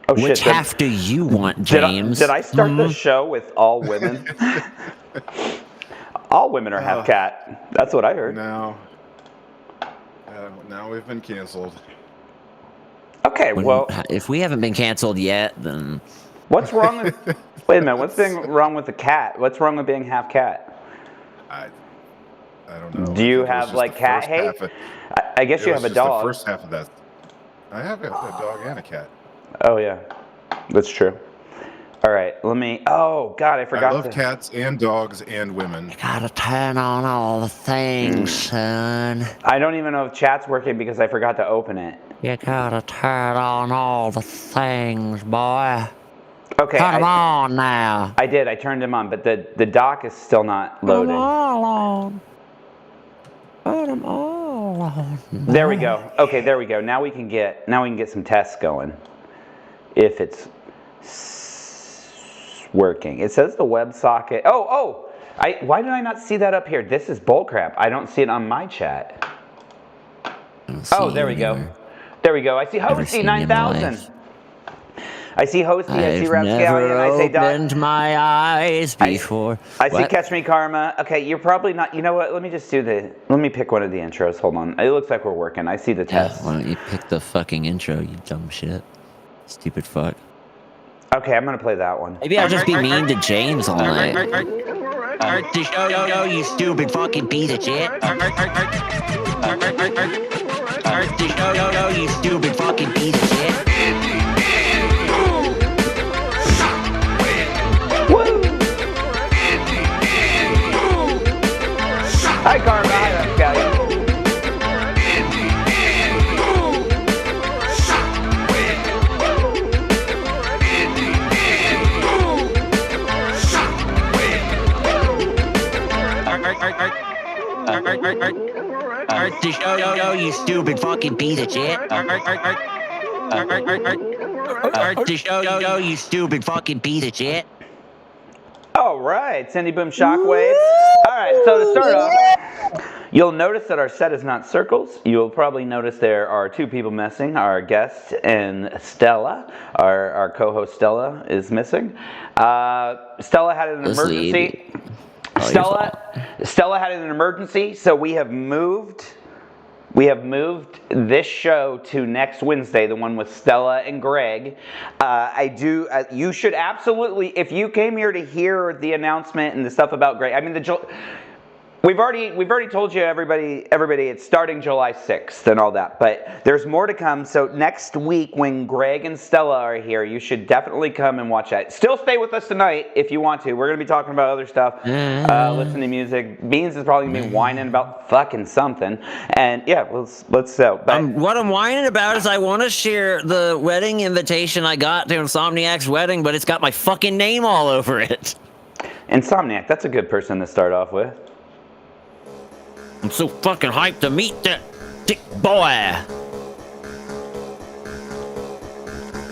Oh, Which shit, half do you want, James? Did I start the show with all women? All women are half cat. That's what I heard. Now we've been canceled. Okay, well, if we haven't been canceled yet, then what's wrong with? Wait a minute. What's wrong with the cat? What's wrong with being half cat? I don't know. Do you have like cat hate? I guess you have a dog. The first half of that. I have a dog and a cat. Oh yeah, that's true. All right, let me. Oh God, I forgot. I love cats and dogs and women. you gotta turn on all the things, son. I don't even know if chat's working because I forgot to open it. You gotta turn on all the things, boy. Okay. Turn them on now. I did. I turned him on, but the dock is still not loaded. Turn them all on. Turn them all on. There we go. Okay, there we go. Now we can get some tests going. If it's working. It says the WebSocket. Why did I not see that up here? This is bullcrap. I don't see it on my chat. Oh, there we go. There we go. I see Hosty 9000. I see Hosty, I see Rapscallion, I see Doc. I've opened my eyes before. I see Catch Me Karma. Okay, you're probably not. You know what? Let me just let me pick one of the intros. Hold on. It looks like we're working. I see the test. Why don't you pick the fucking intro, you dumb shit. Stupid fuck. Okay, I'm gonna play that one. Maybe I'll just be mean to James all night. To show you stupid fucking piece of shit. To show you stupid fucking piece of shit. Hi, Karma. Hi, Rapscallion. To show you stupid fucking piece of shit. To show you stupid fucking piece of shit. All right, Cindy Boom Shockwave. All right, so to start off, you'll notice that our set is not circles. You'll probably notice there are two people missing. Our guest and Stella, our co-host Stella, is missing. Stella had an emergency. Stella had an emergency, so we have moved this show to next Wednesday, the one with Stella and Greg. You should absolutely, if you came here to hear the announcement and the stuff about Greg, I mean, we've already told you, everybody, it's starting July 6th and all that, but there's more to come. So next week when Greg and Stella are here, you should definitely come and watch that. Still stay with us tonight if you want to. We're going to be talking about other stuff, listen to music. Beans is probably going to be whining about fucking something. And yeah, let's what I'm whining about is I want to share the wedding invitation I got to Insomniac's wedding, but it's got my fucking name all over it. Insomniac, that's a good person to start off with. I'm so fucking hyped to meet that thick boy.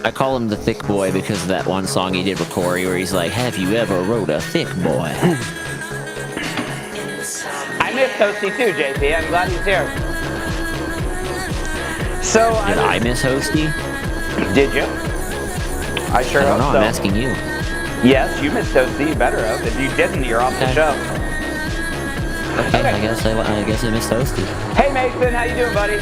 I call him the thick boy because of that one song he did with Corey where he's like, have you ever rode a thick boy? I miss Hosty too, JP. I'm glad he's here. So Did I miss Hosty? Did you? I sure I don't know, hope so. I'm asking you. Yes, you missed Hosty. You better have. If you didn't, you're off the show. Okay, I guess I missed Hosty. Hey Mason, how you doing, buddy?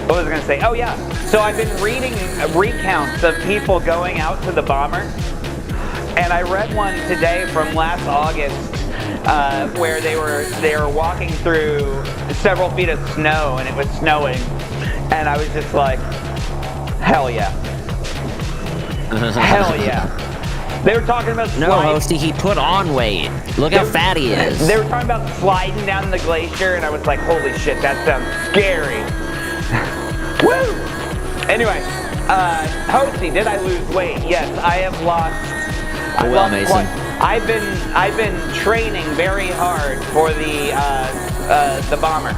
What was I gonna say? Oh yeah. So I've been reading recounts of people going out to the bomber, and I read one today from last August where they were walking through several feet of snow, and it was snowing, and I was just like, hell yeah, hell yeah. They were talking about sliding. No, Hosty, he put on weight. Look how fat he is. They were talking about sliding down the glacier, and I was like, holy shit, that sounds scary. Woo! Anyway, Hosty, did I lose weight? Yes, I have lost. Mason. I've been training very hard for the bomber.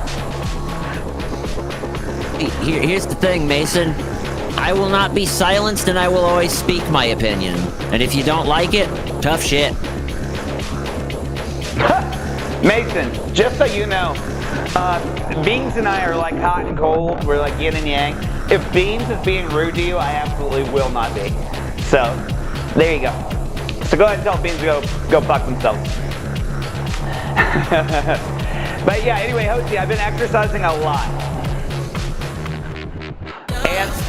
Here's the thing, Mason. I will not be silenced, and I will always speak my opinion. And if you don't like it, tough shit. Mason, just so you know, Beans and I are like hot and cold. We're like yin and yang. If Beans is being rude to you, I absolutely will not be. So, there you go. So go ahead and tell Beans to go fuck themselves. But yeah, anyway, Hosty, I've been exercising a lot.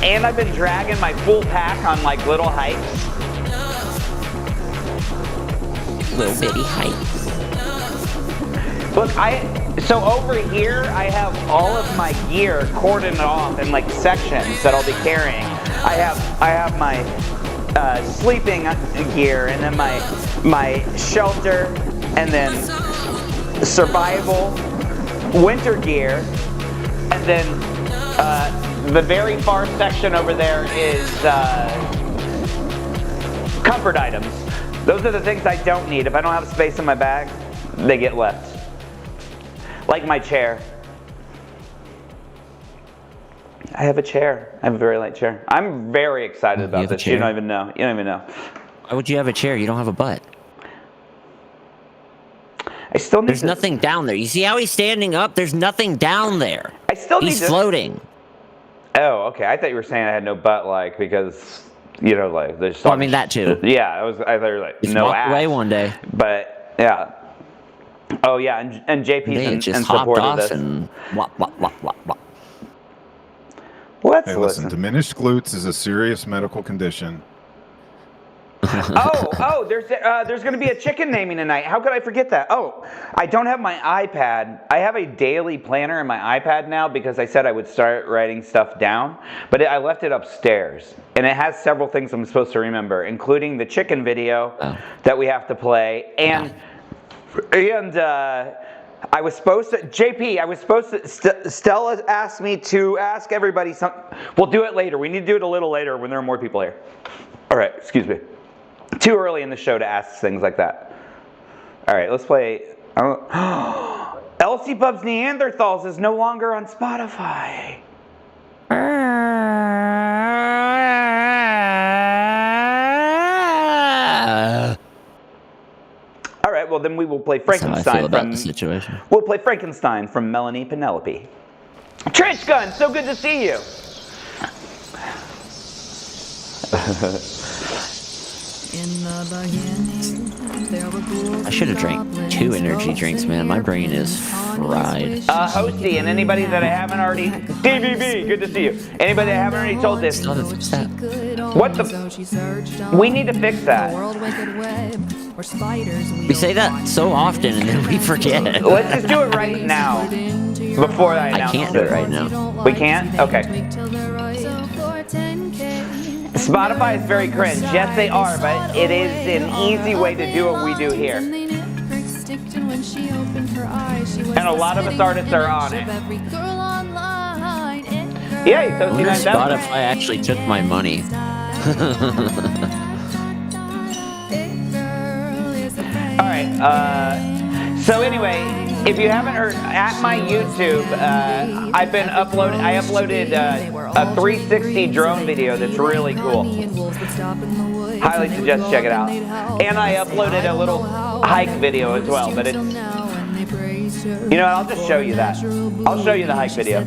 And I've been dragging my full pack on like little hikes. Little bitty hikes. Look, so over here, I have all of my gear cordoned off in like sections that I'll be carrying. I have my sleeping gear, and then my shelter, and then survival winter gear, and then the very far section over there is comfort items. Those are the things I don't need. If I don't have space in my bag, they get left. Like my chair. I have a chair. I have a very light chair. I'm very excited about this. You don't even know. You don't even know. Why would you have a chair? You don't have a butt. I still need There's nothing down there. You see how he's standing up? There's nothing down there. I still need He's floating. Oh, okay. I thought you were saying I had no butt, like, because, you know, like, there's so I mean, that too. Yeah, I thought you were like, Just no walk ass. away one day. But, yeah. Oh, yeah, and JP's in support of this. And wop, wop, wop, wop, wop. Let's Hey, listen, diminished glutes is a serious medical condition. There's going to be a chicken naming tonight. How could I forget that? Oh, I don't have my iPad. I have a daily planner in my iPad now because I said I would start writing stuff down, but I left it upstairs, and it has several things I'm supposed to remember, including the chicken video that we have to play, and I was supposed to, Stella asked me to ask everybody something. We'll do it later. We need to do it a little later when there are more people here. All right, excuse me. Too early in the show to ask things like that. All right, let's play. Elsie Bub's Neanderthals is no longer on Spotify. All right, well then we will play Frankenstein. That's how I feel about the situation. We'll play Frankenstein from Melanie Penelope. Trench Gun, so good to see you. I should have drank 2 energy drinks, man. My brain is fried. Hosty, and anybody that I haven't already... DVB, good to see you. Anybody that I haven't already told this... What the... We need to fix that. We say that so often, and then we forget. Let's just do it right now. Before I announce can't do it right now. We can't? Okay. Spotify is very cringe. Yes, they are, but it is an easy way to do what we do here. And a lot of us artists are on it. Yeah, so Spotify actually took my money. Alright, so anyway, if you haven't heard, at my YouTube, I uploaded a 360 drone video that's really cool. Highly suggest check it out. And I uploaded a little hike video as well, but it's, you know, I'll just show you that. I'll show you the hike video.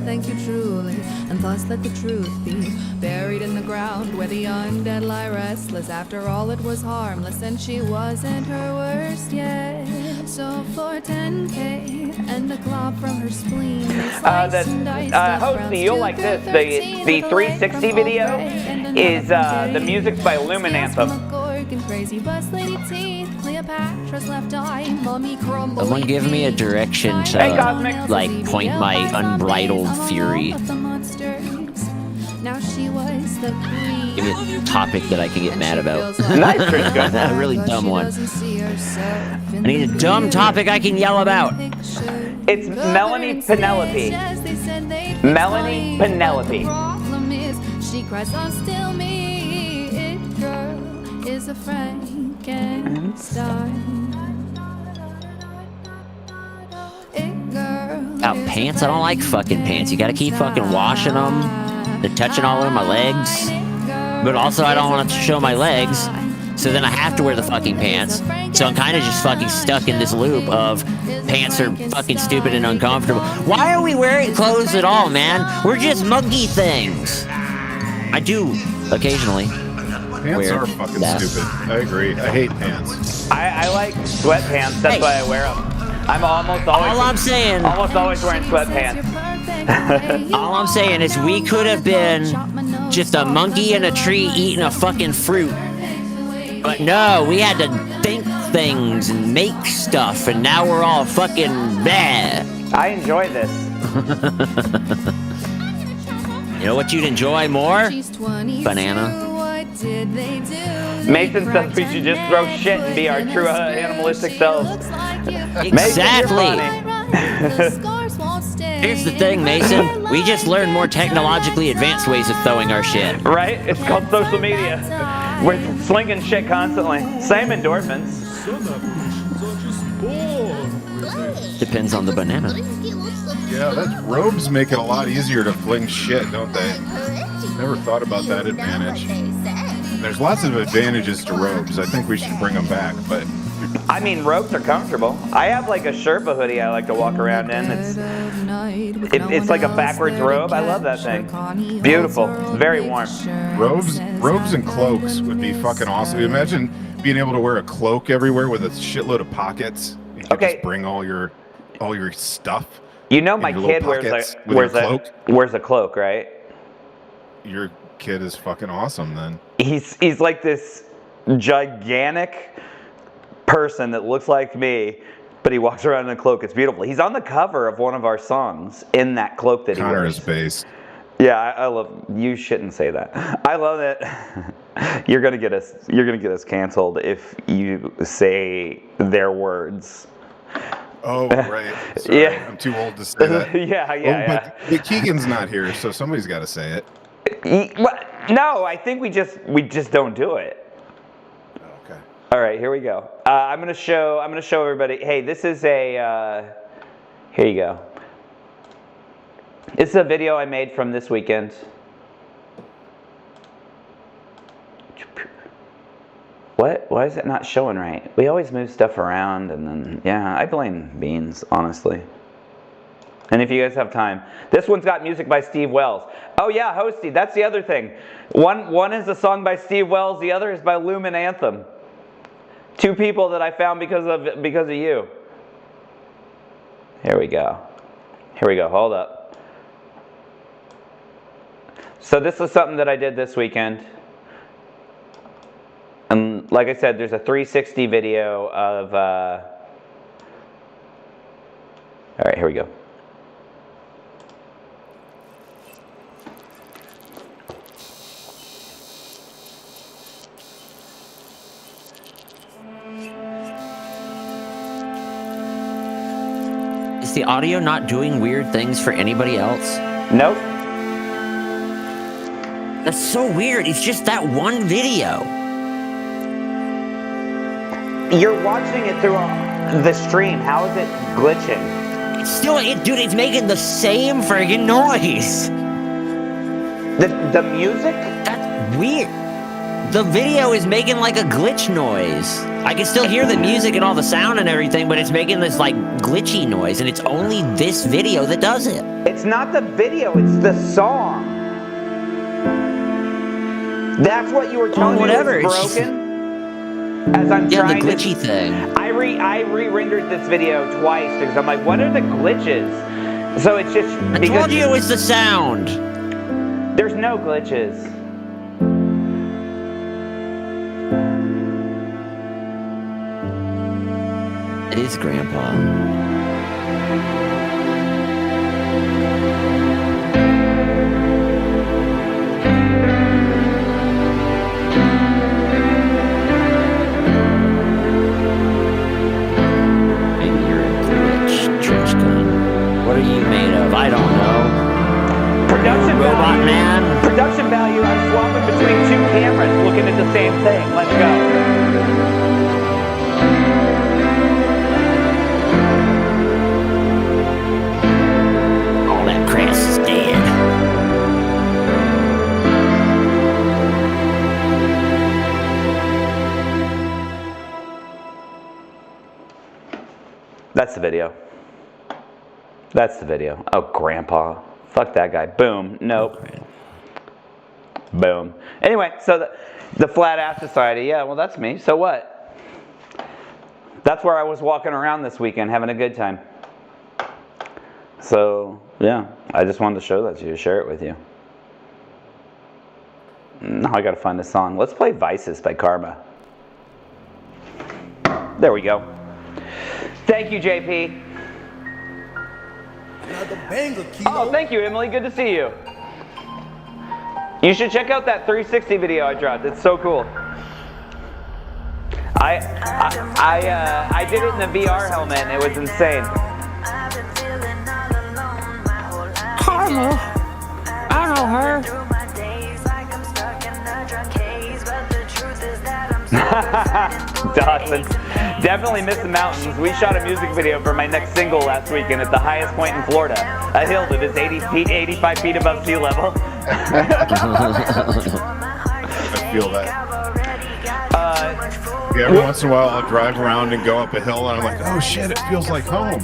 And thus let the truth be buried in the ground where the undead lie restless. After all, it was harmless, and she wasn't her worst yet. So for 10K and a claw from her spleen, Hosty, you'll like this. The 360 video is the music's by Luminanthem. Someone give me a direction to, like, point my unbridled fury. Now she was the queen. Give me a topic that I can get mad about. Nice, Chris. A really dumb one. I need a dumb topic I can yell about. It's Melanie Penelope. Melanie Penelope. She cries, I'm still me. It girl is a Frankenstein. About pants? I don't like fucking pants. You gotta keep fucking washing them. They're touching all over my legs. But also, I don't want to show my legs. So then I have to wear the fucking pants. So I'm kind of just fucking stuck in this loop of pants are fucking stupid and uncomfortable. Why are we wearing clothes at all, man? We're just monkey things. I do occasionally. Pants are fucking stupid. I agree. I hate pants. I like sweatpants. That's why I wear them. I'm almost always wearing sweatpants. All I'm saying is we could have been just a monkey in a tree eating a fucking fruit. But no, we had to think things and make stuff, and now we're all fucking bad. I enjoy this. You know what you'd enjoy more? Banana. Mason says we should just throw shit and be our true animalistic selves. Exactly. Here's the thing, Mason. We just learned more technologically advanced ways of throwing our shit. Right? It's called social media. We're slinging shit constantly. Same endorphins. Depends on the banana. Yeah, robes make it a lot easier to fling shit, don't they? Never thought about that advantage. There's lots of advantages to robes. I think we should bring them back, but... I mean, robes are comfortable. I have like a Sherpa hoodie I like to walk around in. It's like a backwards robe. I love that thing. Beautiful. Very warm. Robes and cloaks would be fucking awesome. Imagine being able to wear a cloak everywhere with a shitload of pockets. You could just bring all your stuff. You know my kid wears a cloak, right? Your kid is fucking awesome then. He's like this gigantic person that looks like me, but he walks around in a cloak. It's beautiful. He's on the cover of one of our songs in that cloak that he wears. Connor is based. Yeah, I love. You shouldn't say that. I love it. You're gonna get us canceled if you say their words. Oh right. Sorry, yeah. I'm too old to say that. yeah. But Keegan's not here, so somebody's got to say it. No, I think we just don't do it. Okay. All right, here we go. I'm gonna show everybody. Hey, this is a. Here you go. It's a video I made from this weekend. What? Why is it not showing right? We always move stuff around, and then yeah, I blame Beans, honestly. And if you guys have time, this one's got music by Steve Wells. Oh yeah, Hosty. That's the other thing. One is a song by Steve Wells. The other is by Lumen Anthem. Two people that I found because of you. Here we go. Hold up. So this is something that I did this weekend. And like I said, there's a 360 video of. All right, here we go. Is the audio not doing weird things for anybody else? Nope. That's so weird. It's just that one video. You're watching it through the stream. How is it glitching? Dude, it's making the same friggin' noise. The music? That's weird. The video is making like a glitch noise. I can still hear the music and all the sound and everything, but it's making this like glitchy noise, and it's only this video that does it. It's not the video, it's the song. That's what you were telling me was broken? As I'm trying the glitchy thing. I re-rendered this video twice because I'm like, what are the glitches? So it's just I told you it was the sound. There's no glitches. It is Grandpa. What are you made of? I don't know. Production robot man. Production value. I'm swapping between two cameras, looking at the same thing. Let's go. All that grass is dead. That's the video. That's the video. Oh, Grandpa. Fuck that guy. Boom. Nope. Boom. Anyway, so the Flat Ass Society. Yeah, well, that's me. So what? That's where I was walking around this weekend having a good time. So, yeah. I just wanted to show that to you, share it with you. Now I gotta find this song. Let's play Vices by Karma. There we go. Thank you, JP. Oh, thank you, Emily. Good to see you. You should check out that 360 video I dropped. It's so cool. I did it in the VR helmet, and it was insane. Karma. I know her. Dawson. Definitely miss the mountains. We shot a music video for my next single last weekend at the highest point in Florida, a hill that is 85 feet above sea level. I feel that. Every once in a while, I'll drive around and go up a hill, and I'm like, oh shit, it feels like home.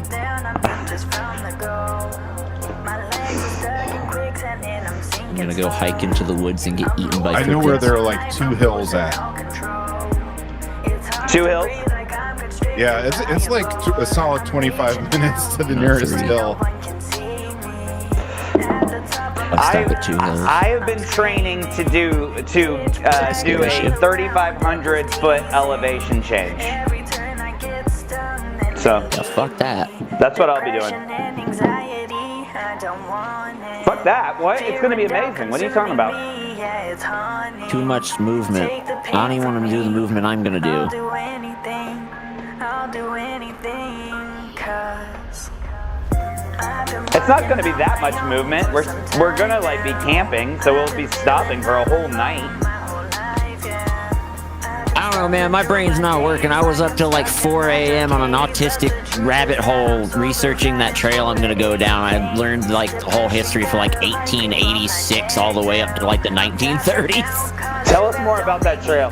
I'm gonna go hike into the woods and get eaten by I know where there are like 2 hills at. 2 hills? Yeah, it's like a solid 25 minutes to the nearest hill. I'm stuck at 2 hills. I have been training to do a 3,500 foot elevation change. So Yeah, fuck that. that's what I'll be doing. Fuck that. What? It's gonna be amazing. What are you talking about? Too much movement. I don't even want to do the movement I'm gonna do. It's not gonna be that much movement. We're gonna like be camping, so we'll be stopping for a whole night. I don't know, man. My brain's not working. I was up till like 4 a.m. on an autistic rabbit hole researching that trail I'm gonna go down. I learned like the whole history for like 1886 all the way up to like the 1930s. Tell us more about that trail.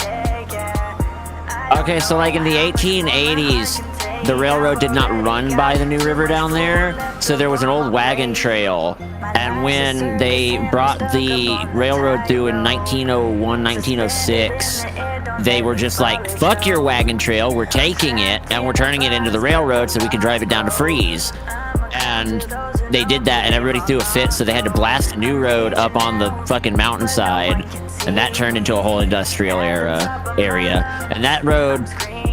Okay, so like in the 1880s, the railroad did not run by the new river down there, so there was an old wagon trail. And when they brought the railroad through in 1901, 1906, they were just like, fuck your wagon trail, we're taking it, and we're turning it into the railroad so we can drive it down to Freeze. And they did that, and everybody threw a fit, so they had to blast a new road up on the fucking mountainside, and that turned into a whole industrial area. And that road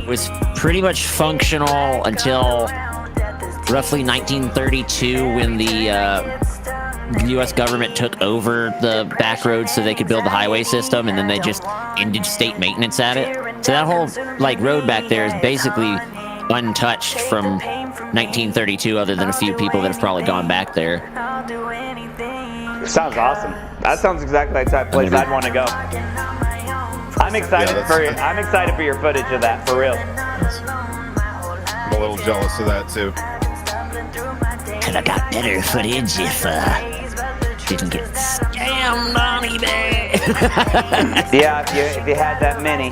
was pretty much functional until roughly 1932 when the U.S. government took over the back roads so they could build the highway system, and then they just ended state maintenance at it. So that whole like road back there is basically untouched from 1932, other than a few people that have probably gone back there. Sounds awesome. That sounds exactly like the type of place I'd want to go. I'm excited I'm excited for your footage of that, for real. I'm a little jealous of that too. Could have got better footage if didn't get scammed on eBay. Yeah, if you had that many.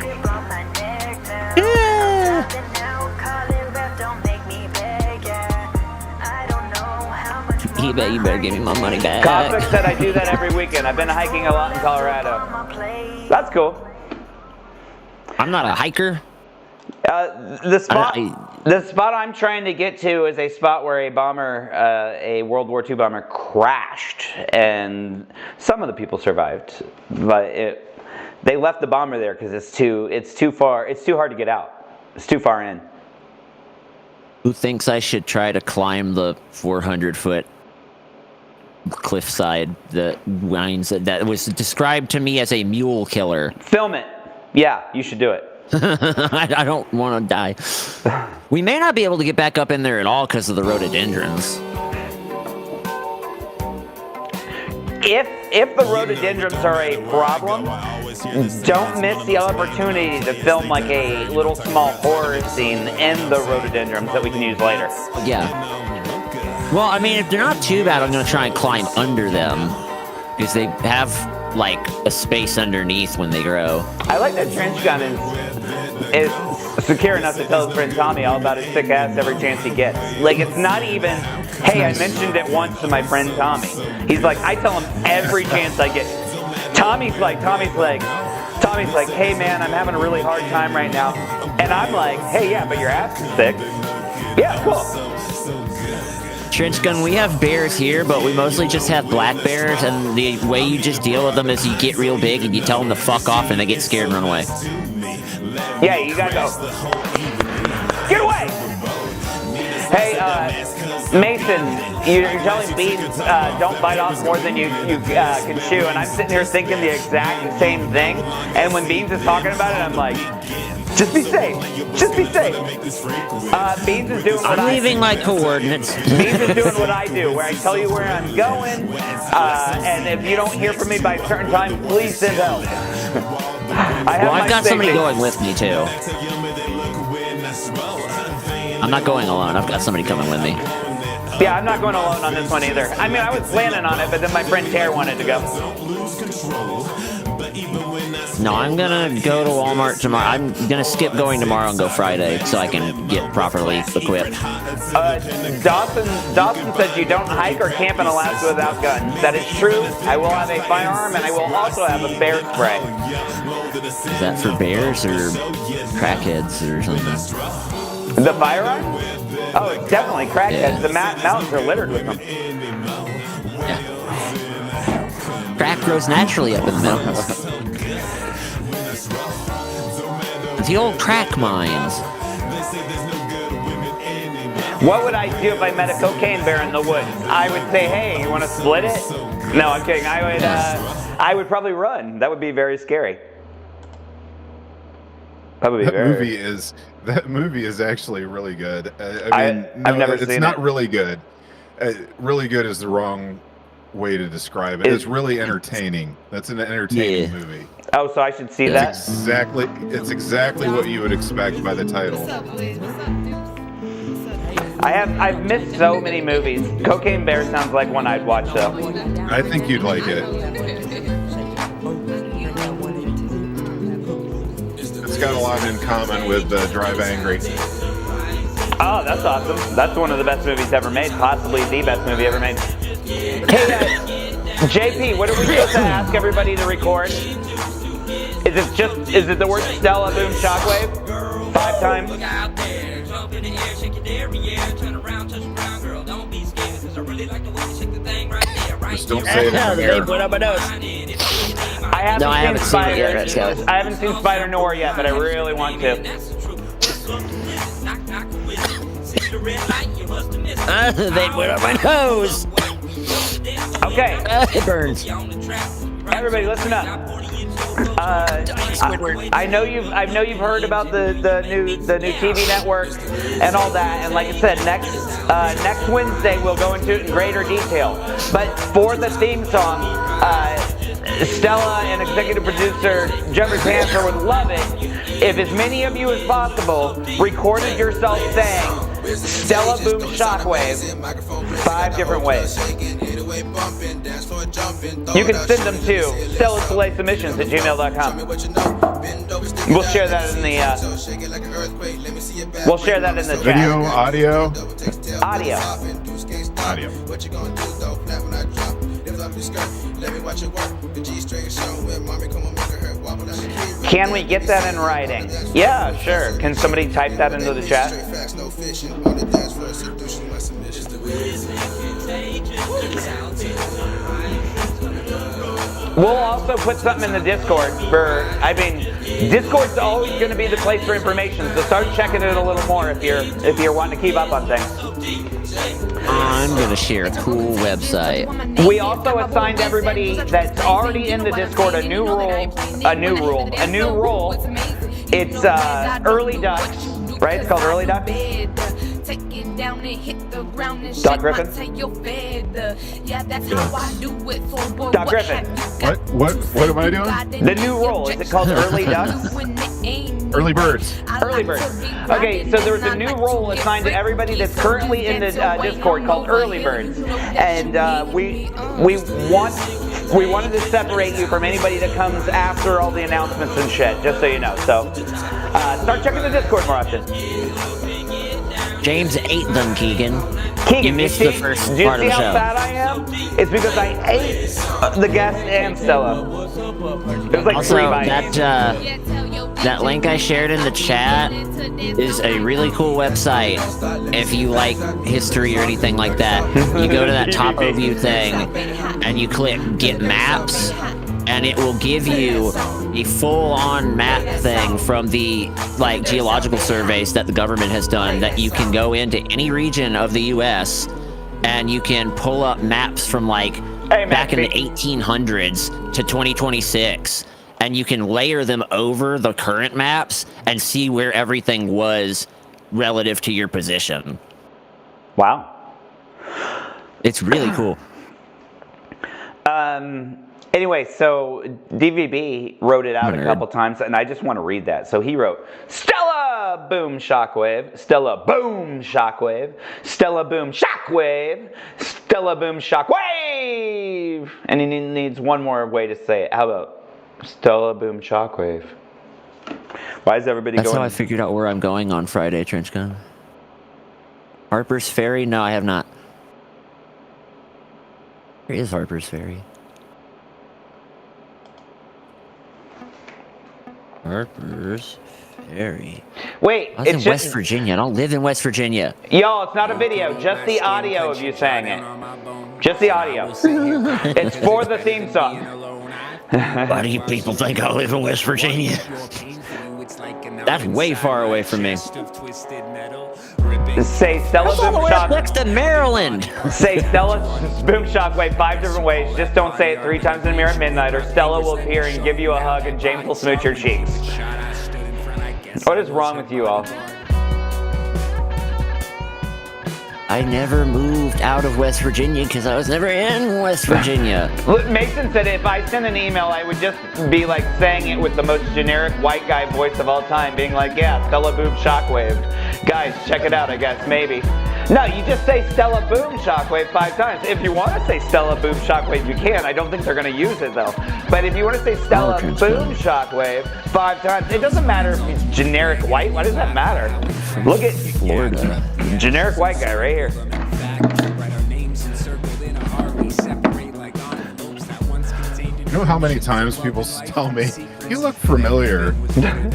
eBay, you better give me my money back. Cosmic said I do that every weekend. I've been hiking a lot in Colorado. That's cool. I'm not a hiker. The spot I'm trying to get to is a spot where a bomber, a World War II bomber, crashed, and some of the people survived, but they left the bomber there because it's too far. It's too hard to get out. It's too far in. Who thinks I should try to climb the 400-foot cliffside that winds that was described to me as a mule killer? Film it. Yeah, you should do it. I don't want to die. We may not be able to get back up in there at all because of the rhododendrons. If the rhododendrons are a problem, don't miss the opportunity to film like a little small horror scene in the rhododendrons that we can use later. Yeah. Well, I mean, if they're not too bad, I'm going to try and climb under them because they have like a space underneath when they grow. I like that trench gun is secure enough to tell his friend Tommy all about his sick ass every chance he gets. Like, it's not even, hey, I mentioned it once to my friend Tommy. He's like, I tell him every chance I get. Tommy's like, hey man, I'm having a really hard time right now. And I'm like, hey, yeah, but your ass is sick. Yeah, cool. Trench Gun, we have bears here, but we mostly just have black bears, and the way you just deal with them is you get real big and you tell them to fuck off and they get scared and run away. Yeah, you gotta go. Get away! Hey, Mason, you're telling Beans don't bite off more than you can chew, and I'm sitting here thinking the exact same thing, and when Beans is talking about it, I'm like, just be safe. Just be safe. Beans is doing what I'm leaving my coordinates. Beans is doing what I do, where I tell you where I'm going, and if you don't hear from me by a certain time, please send help. I've got somebody going with me, too. I'm not going alone. I've got somebody coming with me. Yeah, I'm not going alone on this one either. I mean, I was planning on it, but then my friend Tara wanted to go. No, I'm gonna go to Walmart tomorrow. I'm gonna skip going tomorrow and go Friday so I can get properly equipped. Dawson says you don't hike or camp in Alaska without guns. That is true. I will have a firearm, and I will also have a bear spray. Is that for bears or crackheads or something? The firearm? Oh, it's definitely crackheads. Yeah. The mountains are littered with them. Yeah. Crack grows naturally up in the mountains. The old crack mines. What would I do if I met a cocaine bear in the woods? I would say, hey, you want to split it? No, I'm kidding. I would probably run. That would be very scary. Probably That movie is actually really good. I've never seen it. It's not really good. Really good is the wrong way to describe it. It's really entertaining. That's an entertaining movie. Oh, so I should see that? It's exactly what you would expect by the title. I've missed so many movies. Cocaine Bear sounds like one I'd watch though. I think you'd like it. It's got a lot in common with Drive Angry. Oh, that's awesome. That's one of the best movies ever made. Possibly the best movie ever made. Hey, JP, what are we supposed to ask everybody to record? Is it the word Stella Boom Shockwave? 5 times? Just don't say it in the mirror. I haven't seen seen it yet, Spider. I haven't seen Spider Noir yet, but I really want to. They went up my nose. Okay. It burns. Everybody, listen up. I know you've heard about the new TV network and all that, and like I said, next Wednesday we'll go into it in greater detail. But for the theme song, Stella and executive producer Jeffrey Panther would love it if as many of you as possible recorded yourself saying Stella Boom Shockwave 5 different ways. You can send them to StellaSoleilSubmissions@gmail.com. We'll share that in the chat. Video, audio. Can we get that in writing? Yeah, sure. Can somebody type that into the chat? We'll also put something in the Discord Discord's always going to be the place for information, so start checking it a little more if you're wanting to keep up on things. I'm going to share a cool website. We also assigned everybody that's already in the Discord a new role. It's Early Ducks, right? It's called Early Ducks. Doc Griffin? Doc Griffin. What am I doing? The new role, is it called Early Ducks? Early Birds. Early Birds. Okay, so there's a new role assigned to everybody that's currently in the Discord called Early Birds. And we want we wanted to separate you from anybody that comes after all the announcements and shit, just so you know. So start checking the Discord more often. James ate them, Keegan. Keegan, You missed the first do you part of see the how show. fat I am? It's because I ate the guest and Stella. It was like Also, 3 bites. that link I shared in the chat is a really cool website. If you like history or anything like that, you go to that top overview thing and you click Get Maps, and it will give you a full-on map thing from the geological surveys that the government has done, that you can go into any region of the U.S. and you can pull up maps from back in the 1800s to 2026, and you can layer them over the current maps and see where everything was relative to your position. Wow. It's really cool. Anyway, so DVB wrote it out a couple times, and I just want to read that. So he wrote, Stella boom shockwave, Stella boom shockwave, Stella boom shockwave, Stella boom shockwave. And he needs one more way to say it. How about Stella boom shockwave? Why is everybody That's going? how I figured out where I'm going on Friday, Trenchgun. Harper's Ferry? No, I have not. Where is Harper's Ferry? Harper's Ferry. Wait, I was in West Virginia. I don't live in West Virginia. Y'all, it's not a video, just the audio of you saying it. Just the audio. It's for the theme song. Why do you people think I live in West Virginia? That's way far away from me. Say Stella That's all the boom way up shock. next to Maryland. Say Stella boom shockwave 5 different ways. Just don't say it 3 times in the mirror at midnight, or Stella will appear and give you a hug, and James will smooch your cheeks. What is wrong with you all? I never moved out of West Virginia because I was never in West Virginia. Look, Mason said if I sent an email, I would just be saying it with the most generic white guy voice of all time, being like, yeah, Stella boom shockwave. Guys, check it out, I guess, maybe. No, you just say Stella boom shockwave 5 times. If you want to say Stella boom shockwave, you can. I don't think they're going to use it, though. But if you want to say Stella boom shockwave 5 times, it doesn't matter if it's generic white. Why does that matter? Look at Florida. Generic white guy right here. You know how many times people tell me, you look familiar? God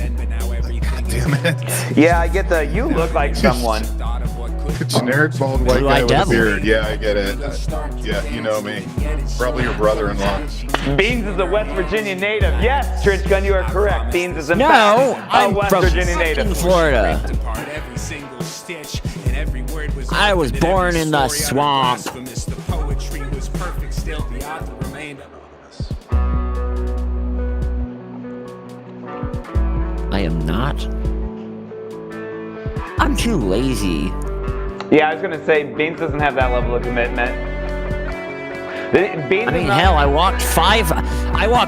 damn it. Yeah, I get the you look like someone. Generic bald white guy with a devil. beard. Yeah, I get it. Yeah, you know me. Probably your brother-in-law. Beans is a West Virginia native. Yes, Trench Gun, you are correct. Beans is in No, fact a I'm West from Virginia native. Florida. I was born in the swamp. I am not. I'm too lazy. Yeah, I was gonna say Beans doesn't have that level of commitment. Beans I mean, is not, hell, I walked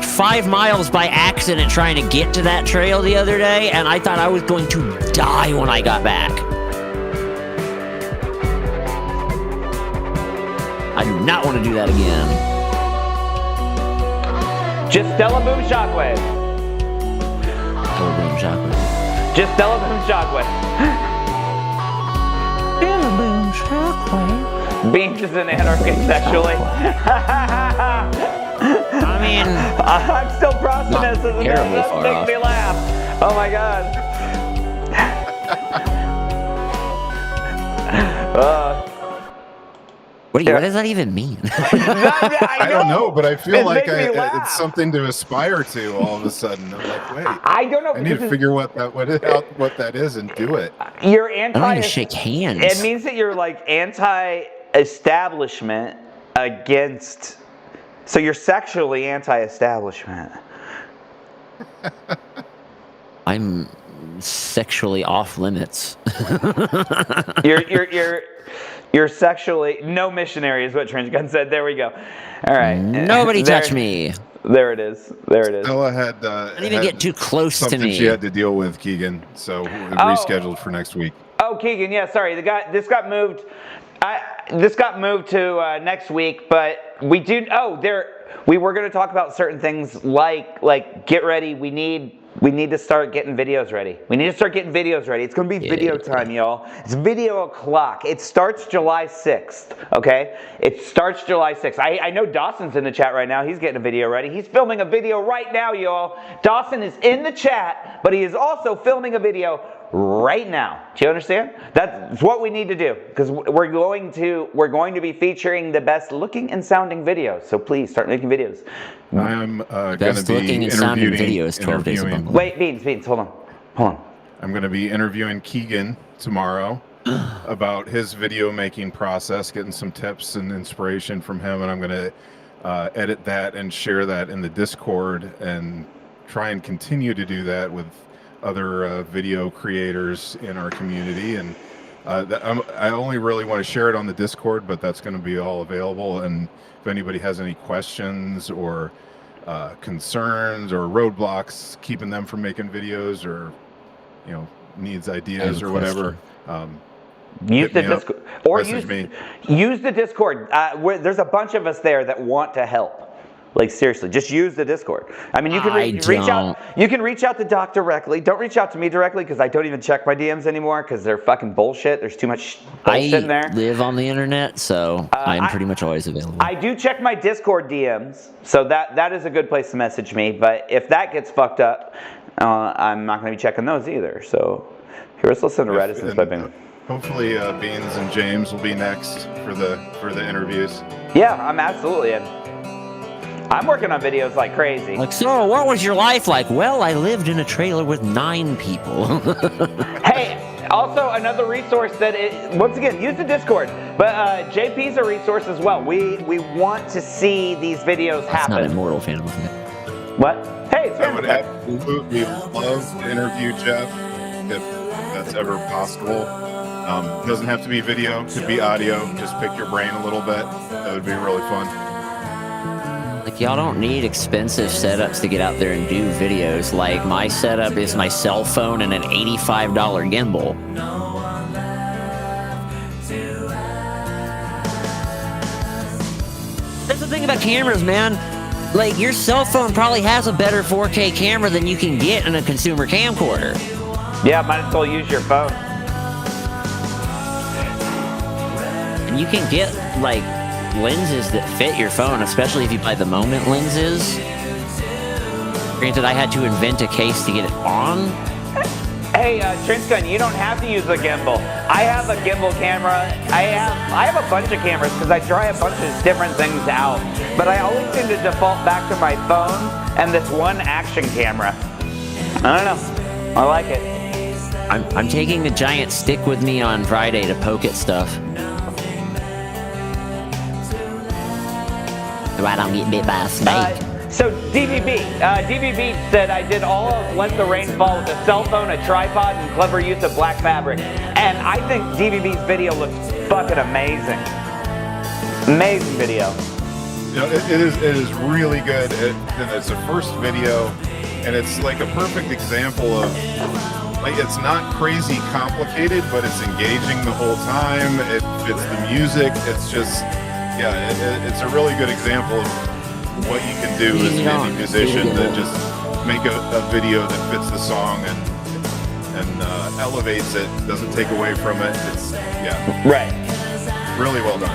5 miles by accident trying to get to that trail the other day, and I thought I was going to die when I got back. I do not want to do that again. just Stella Boom Shockwave. Stella Boom Shockwave. Just Stella Boom Shockwave. Stella Boom Shockwave. Beans is an anarchist sexually. I mean, I'm still processing this. terribly That far makes off. me laugh. Oh my god. what does that even mean? I don't know, but I feel It like makes me laugh. it's something to aspire to all of a sudden. I'm like, wait, I don't know. I need to figure what that is and do it. You're I don't anti. even shake hands. It means that you're like anti-establishment against. So you're sexually anti-establishment. I'm sexually off limits. You're sexually no missionary is what Trench Gun said. There we go. All right. Nobody touch me. There it is. There it is. Stella had Don't even get too close to something me. she had to deal with, Keegan. So we rescheduled for next week. Oh, Keegan. Yeah, sorry. This got moved. This got moved to next week, but we do. Oh, there. we were going to talk about certain things like get ready. We need to start getting videos ready. We need to start getting videos ready. It's going to be video time, y'all. It's video o'clock. It starts July 6th, okay? It starts July 6th. I know Dawson's in the chat right now. He's getting a video ready. He's filming a video right now, y'all. Dawson is in the chat, but he is also filming a video right now. Do you understand? That's what we need to do, because we're going to be featuring the best looking and sounding videos. So please start making videos. I'm going Best to be looking and sounding interviewing. videos 12 days a month. Wait, Beans, hold on. I'm going to be interviewing Keegan tomorrow about his video making process, getting some tips and inspiration from him, and I'm going to edit that and share that in the Discord and try and continue to do that with other video creators in our community. And I only really want to share it on the Discord, but that's going to be all available. And if anybody has any questions or concerns or roadblocks keeping them from making videos, or needs ideas or whatever, use the Discord or me. use the Discord. There's a bunch of us there that want to help. Like, seriously, just use the Discord. I mean, you can reach out. You can reach out to Doc directly. Don't reach out to me directly, because I don't even check my DMs anymore, because they're fucking bullshit. There's too much bullshit in there. I live on the internet, so I'm pretty much always available. I do check my Discord DMs, so that is a good place to message me. But if that gets fucked up, I'm not going to be checking those either. So here, let's listen to Reticence by Beans. Hopefully, Beans and James will be next for the interviews. Yeah, I'm absolutely in. I'm working on videos like crazy. Like, so what was your life like? Well, I lived in a trailer with 9 people. Hey, also another resource once again, use the Discord. But JP's a resource as well. We want to see these videos happen. That's not Immortal Phantom Effect. What? Hey, it's I would absolutely love to interview Jeff if that's ever possible. Doesn't have to be video, could be audio. Just pick your brain a little bit. That would be really fun. Like, y'all don't need expensive setups to get out there and do videos. Like, my setup is my cell phone and an $85 gimbal. That's the thing about cameras, man. Like, your cell phone probably has a better 4K camera than you can get in a consumer camcorder. Yeah, might as well use your phone. And you can get, like, lenses that fit your phone, especially if you buy the Moment lenses. Granted, I had to invent a case to get it on. Hey, Trinskun, you don't have to use a gimbal. I have a gimbal camera. I have a bunch of cameras because I try a bunch of different things out. But I always seem to default back to my phone and this one action camera. I don't know. I like it. I'm taking the giant stick with me on Friday to poke at stuff. So I don't get bit by a snake. So DVB said I did all of Let the Rain Fall with a cell phone, a tripod, and clever use of black fabric. And I think DVB's video looks fucking amazing. Amazing video. It is really good. And it's a first video, and it's like a perfect example of, like, it's not crazy complicated, but it's engaging the whole time. It fits the music. It's just, it's a really good example of what you can do as an indie musician, that just make a video that fits the song and elevates it, doesn't take away from it. It's right, really well done.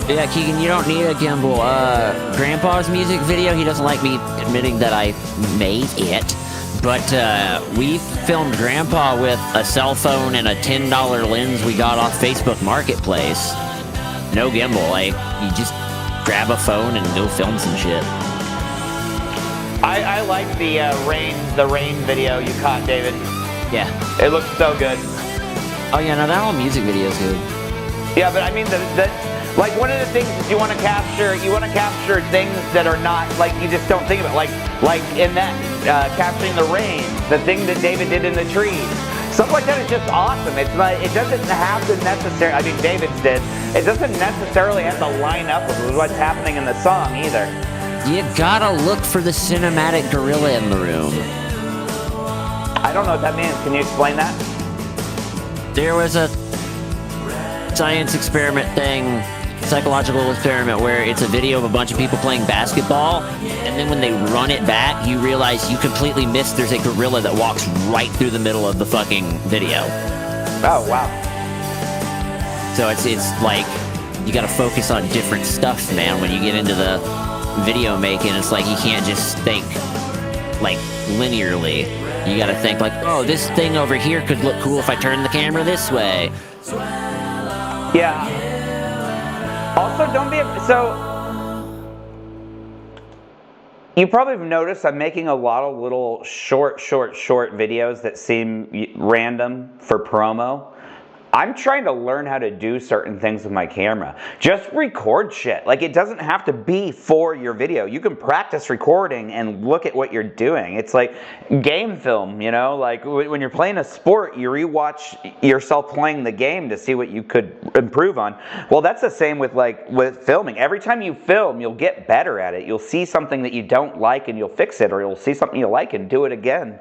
Yeah, Keegan, you don't need a gimbal. Grandpa's music video, he doesn't like me admitting that I made it, but we filmed Grandpa with a cell phone and a $10 lens we got off Facebook Marketplace. No gimbal, like, you just grab a phone and go film some shit. I like the rain video you caught, David. Yeah. It looks so good. Oh yeah, no, that whole music video is good. Yeah, but I mean, like, one of the things is you want to capture things that are not, like, you just don't think about, like in that, capturing the rain, the thing that David did in the trees. Stuff like that is just awesome. It's like, it doesn't have to necessarily, I mean, David's did, it doesn't necessarily have to line up with what's happening in the song either. You gotta look for the cinematic gorilla in the room. I don't know what that means. Can you explain that? There was a science experiment thing psychological experiment where it's a video of a bunch of people playing basketball, and then when they run it back, you realize you completely missed there's a gorilla that walks right through the middle of the fucking video. Oh, wow. So it's like, you gotta focus on different stuff, man, when you get into the video making. It's like you can't just think, like, linearly. You gotta think like, oh, this thing over here could look cool if I turn the camera this way. Yeah. Also, don't be... So, you probably have noticed I'm making a lot of little short videos that seem random for promo. I'm trying to learn how to do certain things with my camera. Just record shit. Like, it doesn't have to be for your video. You can practice recording and look at what you're doing. It's like game film, you know? Like, when you're playing a sport, you rewatch yourself playing the game to see what you could improve on. Well, that's the same with filming. Every time you film, you'll get better at it. You'll see something that you don't like and you'll fix it, or you'll see something you like and do it again.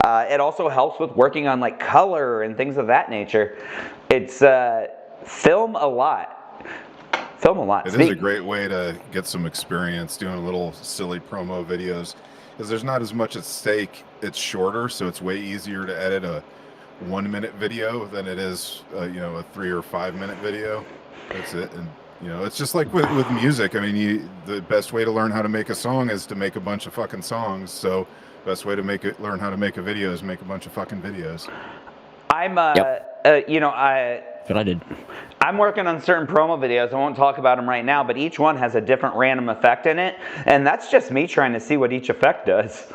It also helps with working on, like, color and things of that nature. It's film a lot. Film a lot. It is a great way to get some experience doing little silly promo videos, because there's not as much at stake. It's shorter, so it's way easier to edit a 1-minute video than it is, you know, a 3 or 5 minute video. That's it. And you know, it's just like with music. I mean, the best way to learn how to make a song is to make a bunch of fucking songs. So best way to learn how to make a video is make a bunch of fucking videos. I'm you know, That's what I did. I'm working on certain promo videos. I won't talk about them right now, but each one has a different random effect in it, and that's just me trying to see what each effect does.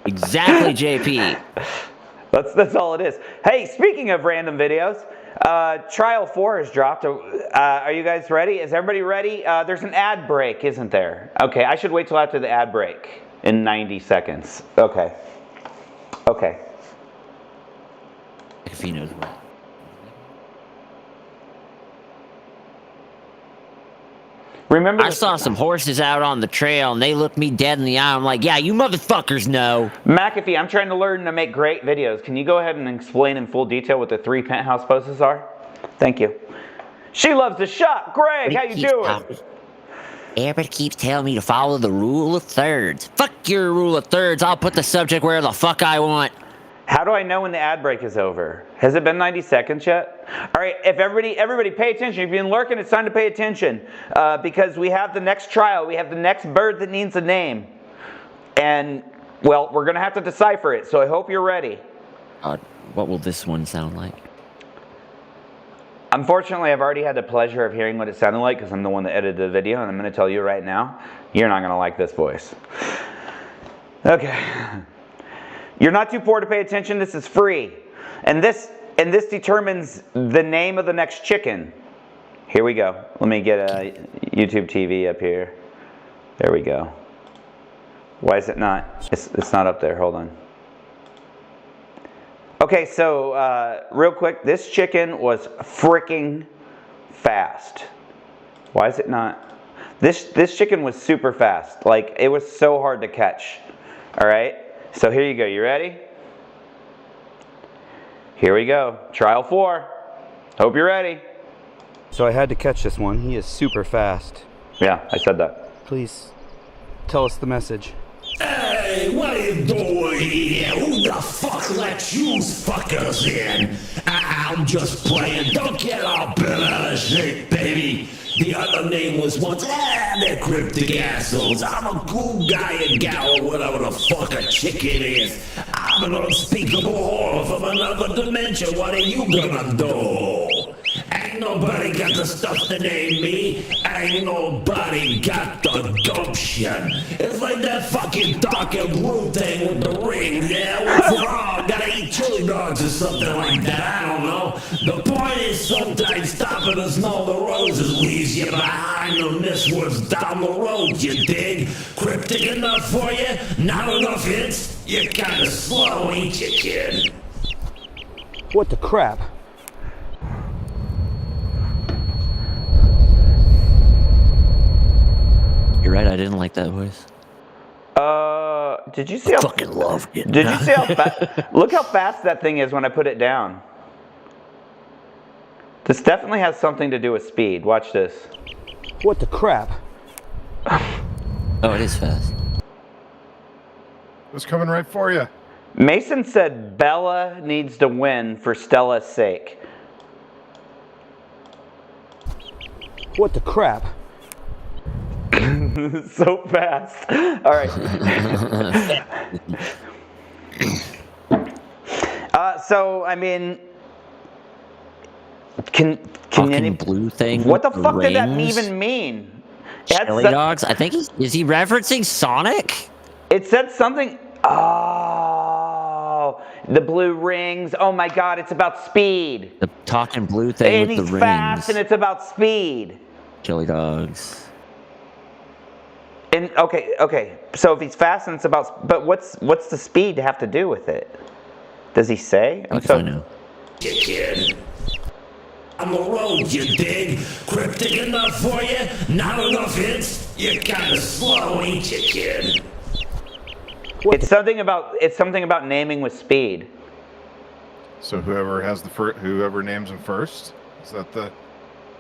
Exactly, JP. That's all it is. Hey, speaking of random videos, Trial 4 has dropped. Are you guys ready? Is everybody ready? There's an ad break, isn't there? Okay, I should wait till after the ad break in 90 seconds. Okay. Okay. If he knows what. Remember, I saw some horses out on the trail, and they looked me dead in the eye. I'm like, yeah, you motherfuckers know. McAfee, I'm trying to learn to make great videos. Can you go ahead and explain in full detail what the 3 penthouse poses are? Thank you. She loves to shop. Greg, how you doing? Everybody keeps telling me to follow the rule of thirds. Fuck your rule of thirds. I'll put the subject where the fuck I want. How do I know when the ad break is over? Has it been 90 seconds yet? All right, if everybody pay attention. If you've been lurking, it's time to pay attention because we have the next trial. We have the next bird that needs a name. And, well, we're going to have to decipher it, so I hope you're ready. What will this one sound like? Unfortunately, I've already had the pleasure of hearing what it sounded like because I'm the one that edited the video, and I'm going to tell you right now, you're not going to like this voice. Okay. You're not too poor to pay attention. This is free. And this determines the name of the next chicken. Here we go. Let me get a YouTube TV up here. There we go. Why is it not? It's not up there. Hold on. Okay, so real quick, this chicken was freaking fast. Why is it not? This chicken was super fast. Like, it was so hard to catch. All right? So here you go. You ready? Here we go. Trial 4. Hope you're ready. So I had to catch this one. He is super fast. Yeah, I said that. Please, tell us the message. Hey, what are you doing here? Who the fuck let you fuckers in? I'm just playing. Don't get all bent out of shape, baby. The other name was once, they're cryptic assholes. I'm a cool guy and gal or whatever the fuck a chicken is. I'm an unspeakable horror from another dimension. What are you gonna do? Ain't nobody got the stuff to name me. Ain't nobody got the gumption. It's like that fucking Dark and Blue thing with the ring. Yeah, what's wrong? Gotta eat chili dogs or something like that. I don't know. The point is sometimes stopping us know the roses leaves you behind the miss what's down the road, you dig? Cryptic enough for you? Not enough hits? You're kinda slow, ain't you, kid? What the crap? You're right, I didn't like that voice. Did you see how... Fucking loved it. Did you see how fast... Look how fast that thing is when I put it down. This definitely has something to do with speed. Watch this. What the crap? Oh, it is fast. It was coming right for you. Mason said Bella needs to win for Stella's sake. What the crap? So fast. All right. So I mean, can any blue thing? What the with fuck did that rings? even mean? Chili dogs? I think is he referencing Sonic? It said something. Oh, the blue rings. Oh my God, it's about speed. The talking blue thing And with he's the fast, rings. and it's about speed. Chili dogs. And okay. So if he's fast and it's about, but what's the speed have to do with it? Does he say? I know. You kid. On the road, you dig? Cryptic enough for you? Not enough hints? You're kinda slow, ain't you, kid? It's something about naming with speed. So whoever names him first, is that the?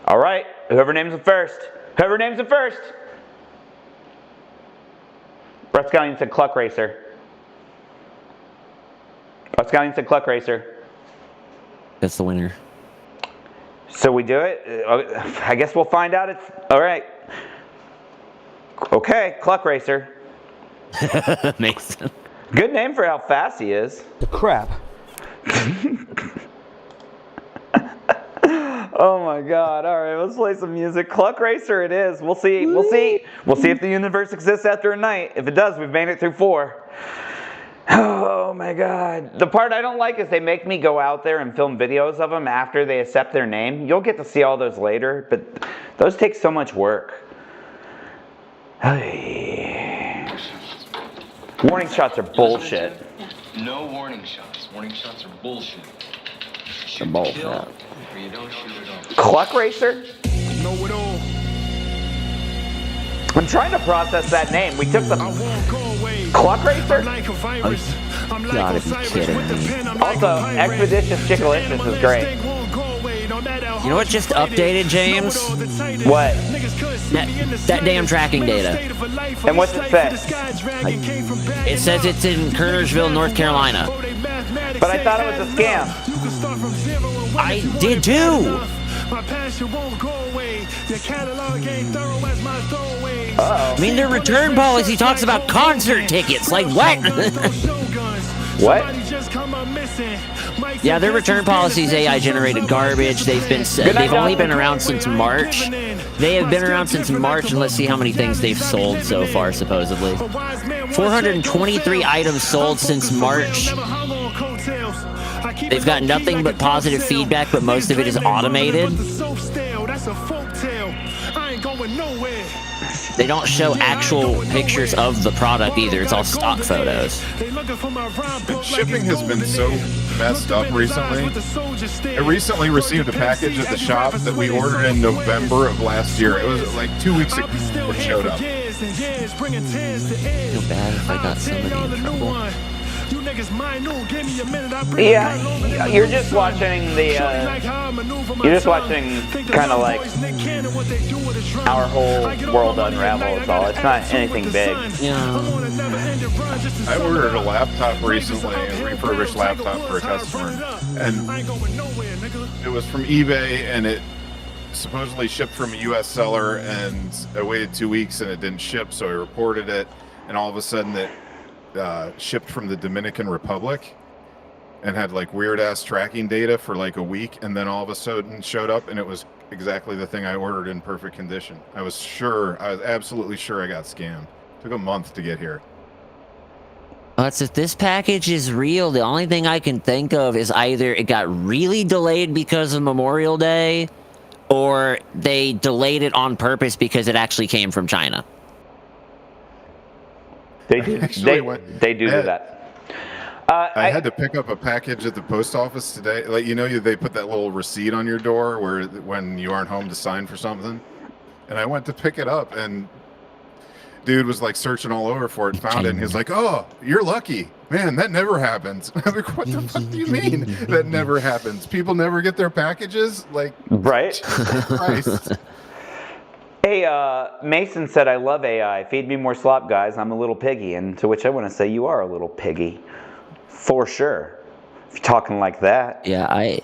All right, whoever names him first. Whoever names him first. Brett Scallion said Cluck Racer. Brett Scallion said Cluck Racer. That's the winner. So we do it? I guess we'll find out. It's all right. Okay, Cluck Racer. Mason. Good name for how fast he is. The crap. Oh my God! All right, let's play some music. Cluck Racer, it is. We'll see. We'll see if the universe exists after a night. If it does, we've made it through 4. Oh my God! The part I don't like is they make me go out there and film videos of them after they accept their name. You'll get to see all those later, but those take so much work. Warning shots are bullshit. No warning shots. Warning shots are bullshit. The bullshit. Or you don't shoot at all. Cluck Racer? I'm trying to process that name. We took the Cluck Racer? You gotta be kidding me. Also, Expeditious Chickalicious is great. You know what just updated, James? What? That damn tracking data. And what's it say? It says it's in Kernersville, North Carolina. But I thought it was a scam. I did too. Uh-oh. I mean, their return policy talks about concert tickets. Like what? What? Yeah, their return policy is AI generated garbage. They've only been around since March. They have been around since March, and let's see how many things they've sold so far, supposedly. 423 items sold since March. They've got nothing but positive feedback, but most of it is automated. They don't show actual pictures of the product either. It's all stock photos. Shipping has been so messed up recently. I recently received a package at the shop that we ordered in November of last year. It was like 2 weeks ago it showed up. I feel bad if I got somebody in trouble. Yeah, you're just watching kind of like our whole world unravel. It's all. It's not anything big. Yeah. I ordered a laptop recently, a refurbished laptop for a customer, and it was from eBay, and it supposedly shipped from a U.S. seller, and I waited 2 weeks and it didn't ship, so I reported it, and all of a sudden it shipped from the Dominican Republic and had like weird ass tracking data for like a week, and then all of a sudden showed up and it was exactly the thing I ordered in perfect condition. I was absolutely sure I got scammed. Took a month to get here. If this package is real, the only thing I can think of is either it got really delayed because of Memorial Day, or they delayed it on purpose because it actually came from China. They do that. I had to pick up a package at the post office today. Like, you know, they put that little receipt on your door when you aren't home to sign for something. And I went to pick it up, and dude was like searching all over for it, found it, and he's like, "Oh, you're lucky, man. That never happens." I'm like, "What the fuck do you mean that never happens? People never get their packages, like, right?" Christ. Hey, Mason said, "I love AI. Feed me more slop, guys. I'm a little piggy." And to which I want to say, you are a little piggy, for sure. If you're talking like that. Yeah, I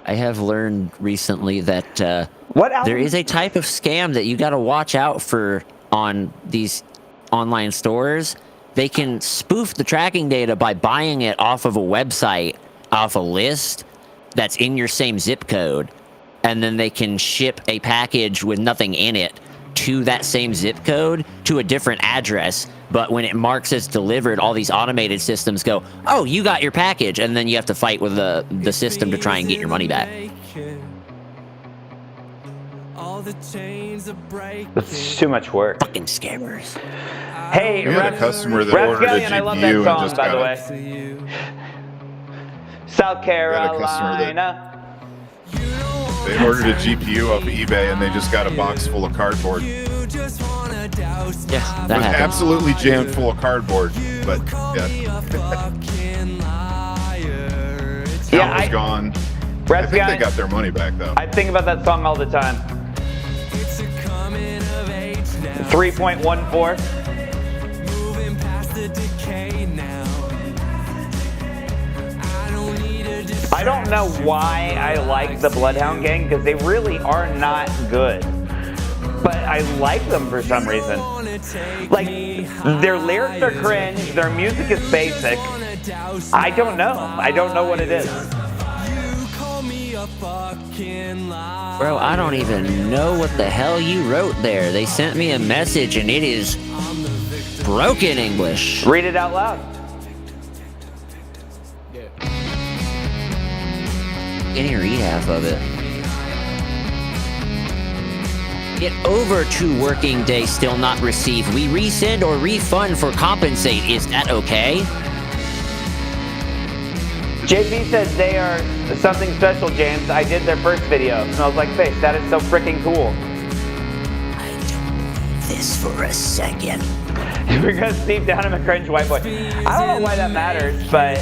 have learned recently that What album? there is a type of scam that you got to watch out for on these online stores. They can spoof the tracking data by buying it off of a website, off a list that's in your same zip code. And then they can ship a package with nothing in it to that same zip code to a different address. But when it marks as delivered, all these automated systems go, "Oh, you got your package." And then you have to fight with the system to try and get your money back. That's too much work. Fucking scammers. Hey, We had a customer that ordered a Rapscallion, I love that GPU song, and just by the got way. South a customer Carolina. They ordered a GPU off of eBay and they just got a box full of cardboard. Yeah, It that was happens. absolutely jammed full of cardboard, but yeah, Yeah, was gone. I think they Rapscallion, got their money back though. I think about that song all the time. 3.14. I don't know why I like the Bloodhound Gang, because they really are not good. But I like them for some reason. Like, their lyrics are cringe, their music is basic. I don't know. I don't know what it is. Bro, I don't even know what the hell you wrote there. They sent me a message and it is broken English. Read it out loud. Can you read half of it? Get over 2 working days still not received. We resend or refund for compensate. Is that okay? JP says they are something special, James. I did their first video. Smells like fish. That is so freaking cool. I don't believe this for a second. Because deep down I'm a cringe white boy. I don't know why that matters, but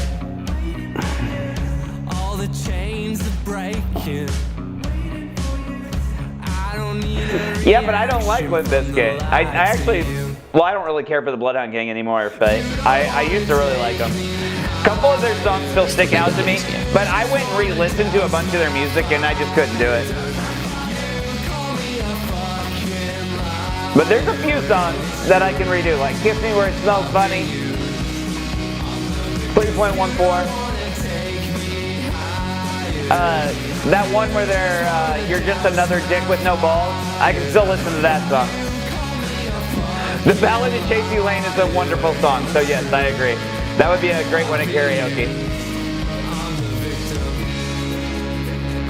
All the chains are breaking. I don't need a yeah, but I don't like Limp Bizkit. I actually, well, I don't really care for the Bloodhound Gang anymore, but I used to really like them. A couple of their songs still stick out to me, but I went and re-listened to a bunch of their music and I just couldn't do it. But there's a few songs that I can redo, like Kiss Me Where It Smells Funny, 3.14. That one where they're, you're just another dick with no balls. I can still listen to that song. The Ballad of Chasey Lane is a wonderful song, so yes, I agree. That would be a great one at karaoke.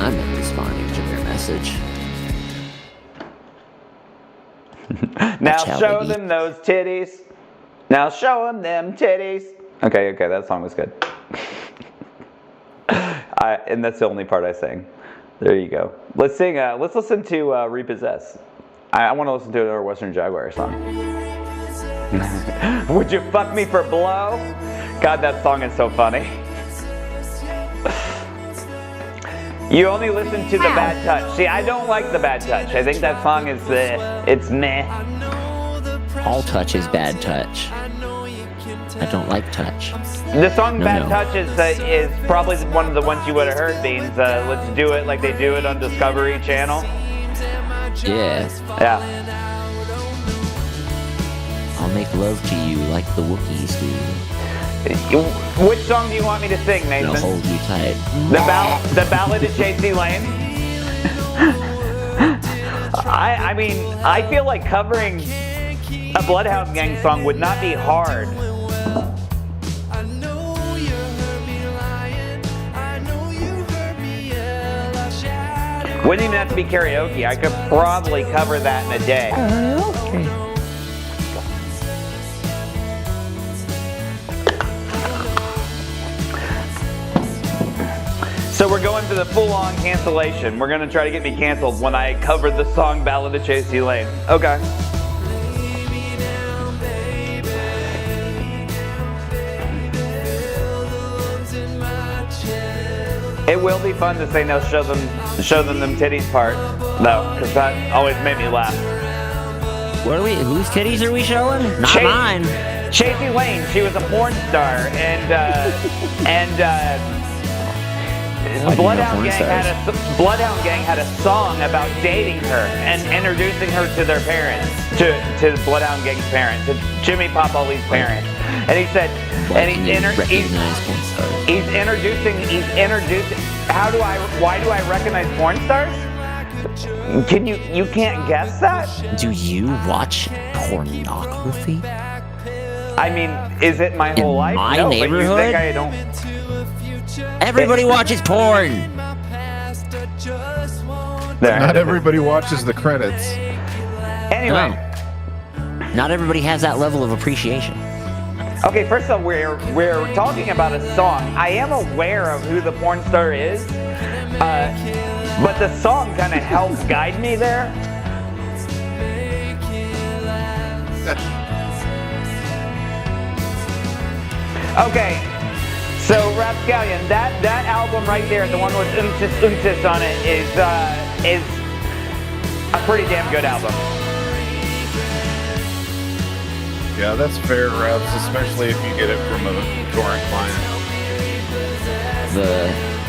I'm not responding to their message. Now Watch out, show baby. them those titties. Now show them titties. Okay, that song was good. And that's the only part I sang. There you go. Let's sing. Let's listen to Repossess. I want to listen to another Western Jaguar song. Would you fuck me for blow? God, that song is so funny. You only listen to the Bad Touch. See, I don't like the Bad Touch. I think that song is it's meh. All touch is bad touch. I don't like touch. The song No, Bad no. Touch is probably one of the ones you would have heard, Beans. Let's do it like they do it on Discovery Channel. Yeah. Yeah. I'll make love to you like the Wookiees do. Which song do you want me to sing, And I'll Nathan? hold you tight. The Ballad of Chasey Lane? I mean, I feel like covering a Bloodhound Gang song would not be hard. I know you heard me lying. I know you heard me yell. I shouted. Wouldn't even have to be karaoke. I could probably cover that in a day. So we're going to the full-on cancellation. We're going to try to get me canceled when I covered the song Ballad of Chasey Lane. Okay. It will be fun to say no, show them them titties part, though, because that always made me laugh. Whose titties are we showing? Not mine. Chasey Lane, she was a porn star, and Bloodhound Gang had a song about dating her and introducing her to their parents, to Bloodhound Gang's parents, to Jimmy Pop Ali's parents, and he said, he's introducing. Why do I recognize porn stars? You can't guess that? Do you watch pornography? I mean, is it my whole life? My no, neighborhood? But you think I don't. Everybody watches porn. Not everybody watches the credits. Anyway. No. Not everybody has that level of appreciation. Okay, first of all, we're talking about a song. I am aware of who the porn star is, but the song kind of helps guide me there. Okay, so Rapscallion, that album right there, the one with Untis on it, is a pretty damn good album. Yeah, that's fair, Raps, especially if you get it from a torrent client.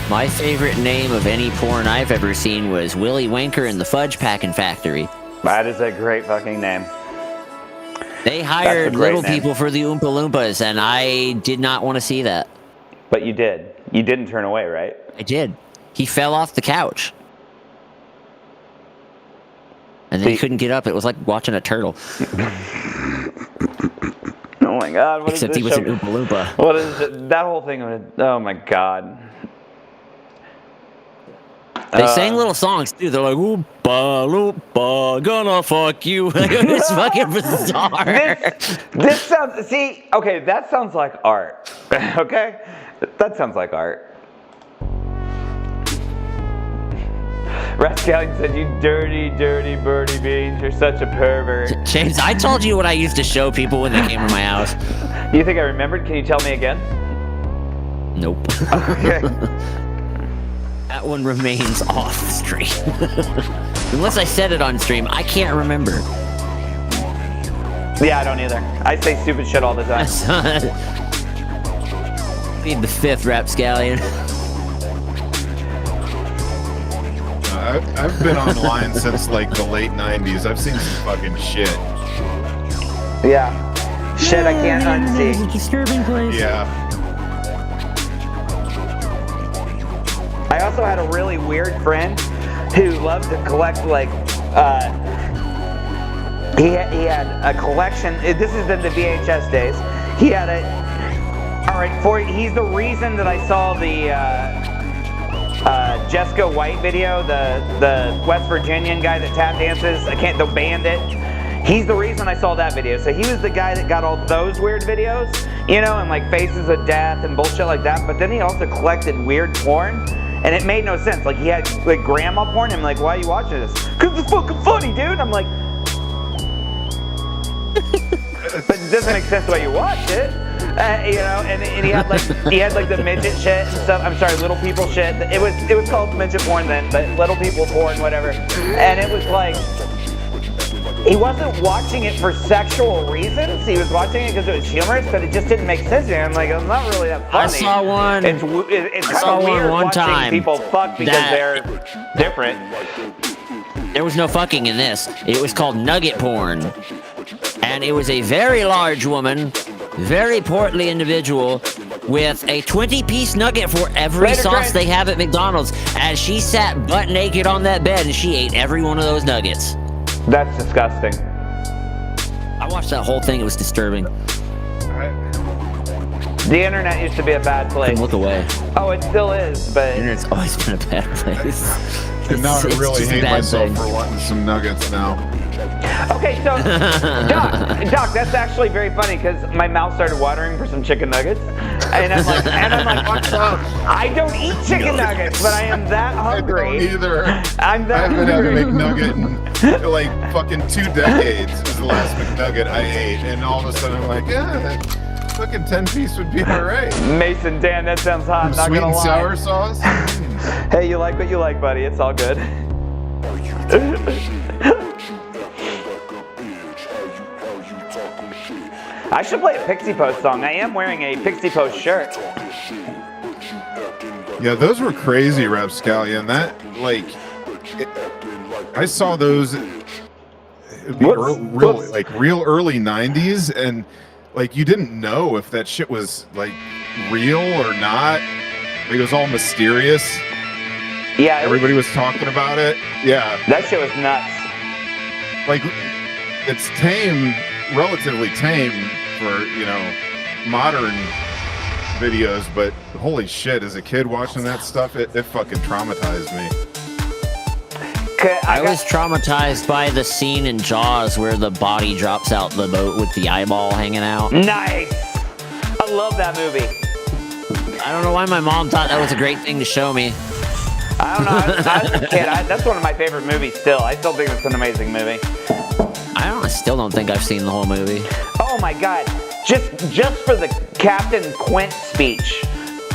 My favorite name of any porn I've ever seen was Willy Winker and the Fudge Packing Factory. That is a great fucking name. They hired little people for the Oompa Loompas, and I did not want to see that. But you did. You didn't turn away, right? I did. He fell off the couch. And then he couldn't get up. It was like watching a turtle. Oh my god, what Except is this he was an Oompa Loompa. What is it? That whole thing? Oh my god. They sang little songs too. They're like, Oompa Loompa, gonna fuck you. It's fucking bizarre. This sounds, see, okay, that sounds like art. Okay? That sounds like art. Rascallion said, you dirty, dirty birdie beans, you're such a pervert. James, I told you what I used to show people when they came to my house. You think I remembered? Can you tell me again? Nope. Okay. That one remains off stream. Unless I said it on stream, I can't remember. Yeah, I don't either. I say stupid shit all the time. Need the fifth Rapscallion. I've been online since like the late 90s. I've seen some fucking shit. Yeah. Shit I can't unsee. It's a disturbing place. Yeah. I also had a really weird friend who loved to collect, like, he had a collection. This is in the VHS days. He had he's the reason that I saw the Jessica White video, the West Virginian guy that tap dances, the bandit. He's the reason I saw that video. So he was the guy that got all those weird videos, and like Faces of Death and bullshit like that. But then he also collected weird porn. And it made no sense. Like, he had, like, grandma porn. I'm like, why are you watching this? Because it's fucking funny, dude. I'm like... But it doesn't make sense the way you watch it. And he had, like, the midget shit and stuff. I'm sorry, little people shit. It was called midget porn then, but little people porn, whatever. And it was like... He wasn't watching it for sexual reasons. He was watching it because it was humorous, but it just didn't make sense to him. I'm like, it's not really that funny. I saw one. It's kind of weird one watching time people fuck because they're different. There was no fucking in this. It was called nugget porn. And it was a very large woman, very portly individual, with a 20-piece nugget for every sauce they have at McDonald's, as she sat butt naked on that bed and she ate every one of those nuggets. That's disgusting. I watched that whole thing. It was disturbing. The internet used to be a bad place. Look away. Oh, it still is, but... The internet's always been a bad place. And now I really just a hate bad myself thing. for wanting some nuggets now. Okay, so, Doc, that's actually very funny because my mouth started watering for some chicken nuggets. And I'm like, what the? I don't eat chicken nuggets, but I am that hungry. I don't either. I'm that I haven't had a hungry. McNugget in like fucking 2 decades was the last McNugget I ate. And all of a sudden I'm like, fucking 10-piece would be all right. Mason, Dan, that sounds hot. Not Sweet gonna and lie. sour sauce. Hey, you like what you like, buddy. It's all good. I should play a Pixie Post song. I am wearing a Pixie Post shirt. Yeah, those were crazy, Rapscallion. That, like, I saw those real early 90s, and, like, you didn't know if that shit was, like, real or not. Like, it was all mysterious. Yeah. Everybody was talking about it. Yeah. That shit was nuts. Like, it's tame, relatively tame for, you know, modern videos, but holy shit, as a kid watching that stuff, it fucking traumatized me. I was traumatized by the scene in Jaws where the body drops out the boat with the eyeball hanging out. Nice. I love that movie. I don't know why my mom thought that was a great thing to show me. I don't know. I was a kid. That's one of my favorite movies still. I still think it's an amazing movie. I still don't think I've seen the whole movie. Oh my god. Just for the Captain Quint speech,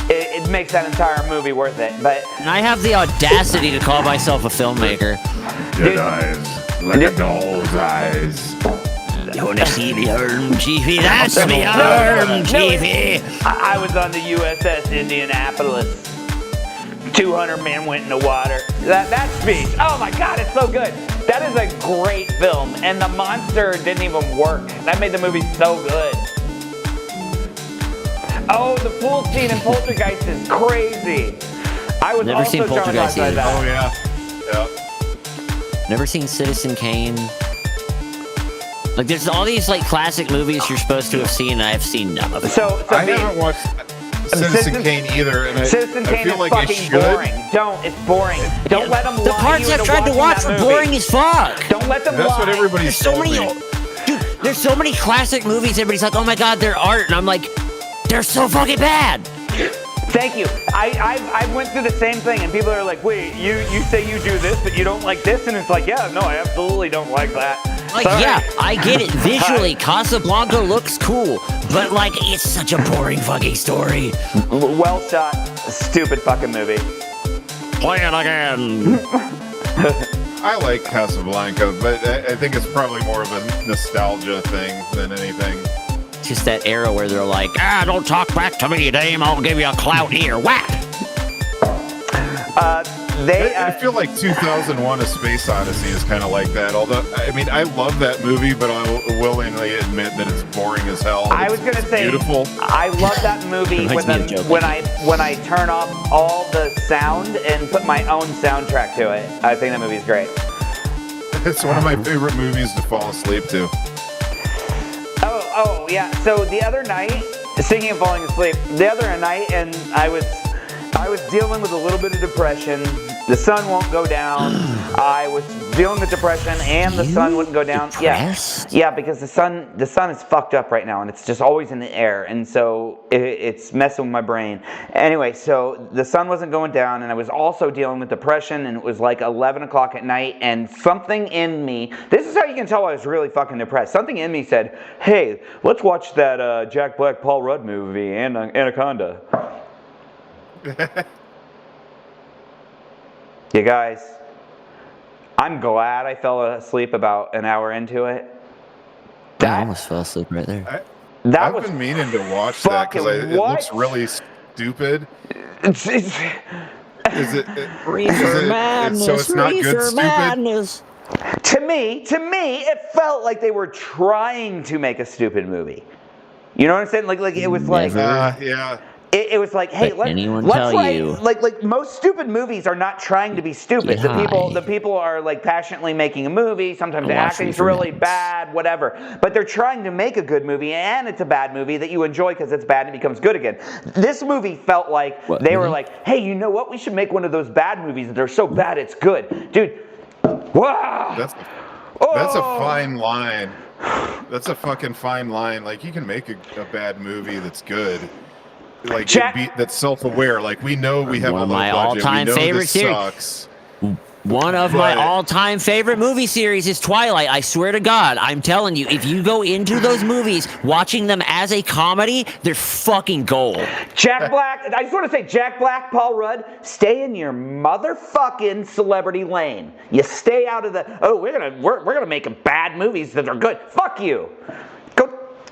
it makes that entire movie worth it. But and I have the audacity to call myself a filmmaker. Your eyes, like a doll's eyes. You wanna see me arm, Chiefy? That's me arm, Chiefy! I was on the USS Indianapolis. 200 men went in the water. That speech, oh my god, it's so good. That is a great film, and the monster didn't even work. That made the movie so good. Oh, the pool scene in Poltergeist is crazy. I was Never also seen Poltergeist traumatized by either. that. Oh yeah. Never seen Citizen Kane. Like, there's all these, like, classic movies you're supposed to have seen, and I've seen none of them. So I haven't watched Citizen Kane either, and Citizen I Kane feel is like I fucking should. boring. Don't. It's boring. Don't let them The lie parts you I've into tried to watching watch that were movie. boring as fuck. Don't let them That's lie. what everybody's So told many, me. dude. There's so many classic movies. Everybody's like, "Oh my god, they're art," and I'm like, "They're so fucking bad." Thank you. I went through the same thing, and people are like, "Wait, you say you do this, but you don't like this?" And it's like, "Yeah, no, I absolutely don't like that." Like, Sorry. yeah, I get it. Visually, Casablanca looks cool, but like, it's such a boring fucking story. Well shot, stupid fucking movie. Play it again. I like Casablanca, but I think it's probably more of a nostalgia thing than anything. Just that era where they're like, don't talk back to me, dame. I'll give you a clout here. Whap! I feel like 2001: A Space Odyssey is kind of like that. Although, I mean, I love that movie, but I'll willingly admit that it's boring as hell. I was gonna say, beautiful. I love that movie when I turn off all the sound and put my own soundtrack to it. I think that movie's great. It's one of my favorite movies to fall asleep to. Oh yeah. So the other night, speaking of falling asleep, the other night, and I was dealing with a little bit of depression. The sun won't go down. I was dealing with depression, and the sun wouldn't go down. Depressed? Yeah, because the sun is fucked up right now, and it's just always in the air, and so it's messing with my brain. Anyway, so the sun wasn't going down, and I was also dealing with depression, and it was like 11 o'clock at night, and something in me, this is how you can tell I was really fucking depressed. Something in me said, "Hey, let's watch that Jack Black, Paul Rudd movie, Anaconda." You guys, I'm glad I fell asleep about an hour into it. I almost fell asleep right there. I've been meaning to watch that because it looks really stupid. It's Is it? Reefer madness. So it's not good, stupid. Madness. To me, it felt like they were trying to make a stupid movie. You know what I'm saying? Like it was like, yeah. It was like, hey, let's tell you? Like most stupid movies are not trying to be stupid. The people are like passionately making a movie. Sometimes the acting's really bad, whatever. But they're trying to make a good movie, and it's a bad movie that you enjoy because it's bad and it becomes good again. This movie felt like they were like, hey, you know what? We should make one of those bad movies that are so bad it's good, dude. Wow. That's a fine line. That's a fucking fine line. Like, you can make a bad movie that's good. Like, that's self-aware. Like, we know we have One a of low my budget. all-time we know favorites this here. sucks. One of my all-time favorite movie series is Twilight. I swear to God, I'm telling you, if you go into those movies watching them as a comedy, they're fucking gold. Jack Black, I just want to say, Jack Black, Paul Rudd, stay in your motherfucking celebrity lane. You stay out of the, we're gonna make bad movies that are good. Fuck you.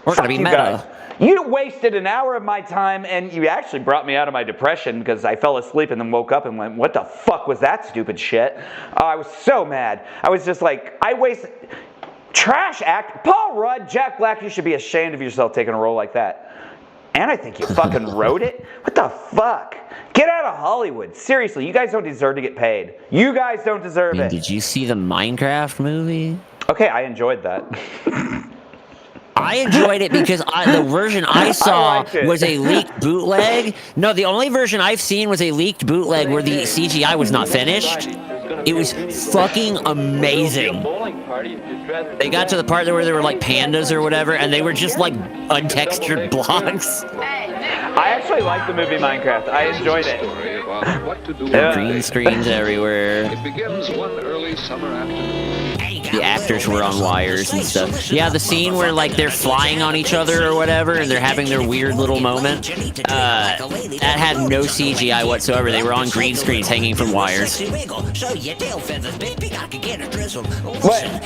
We're gonna be meta. Guys. You wasted an hour of my time, and you actually brought me out of my depression because I fell asleep and then woke up and went, what the fuck was that stupid shit? I was so mad. I was just like, I wasted... Trash act. Paul Rudd, Jack Black, you should be ashamed of yourself taking a role like that. And I think you fucking wrote it? What the fuck? Get out of Hollywood. Seriously, you guys don't deserve to get paid. You guys don't deserve it. Did you see the Minecraft movie? Okay, I enjoyed that. I enjoyed it because the version I saw was a leaked bootleg. No, the only version I've seen was a leaked bootleg where the CGI was not finished. It was fucking amazing. They got to the part where there were like pandas or whatever, and they were just like untextured blocks. I actually liked the movie Minecraft. I enjoyed it. Green screens everywhere. It begins one early summer afternoon. The actors were on wires and stuff. Yeah, the scene where like they're flying on each other or whatever, and they're having their weird little moment. That had no CGI whatsoever. They were on green screens hanging from wires. But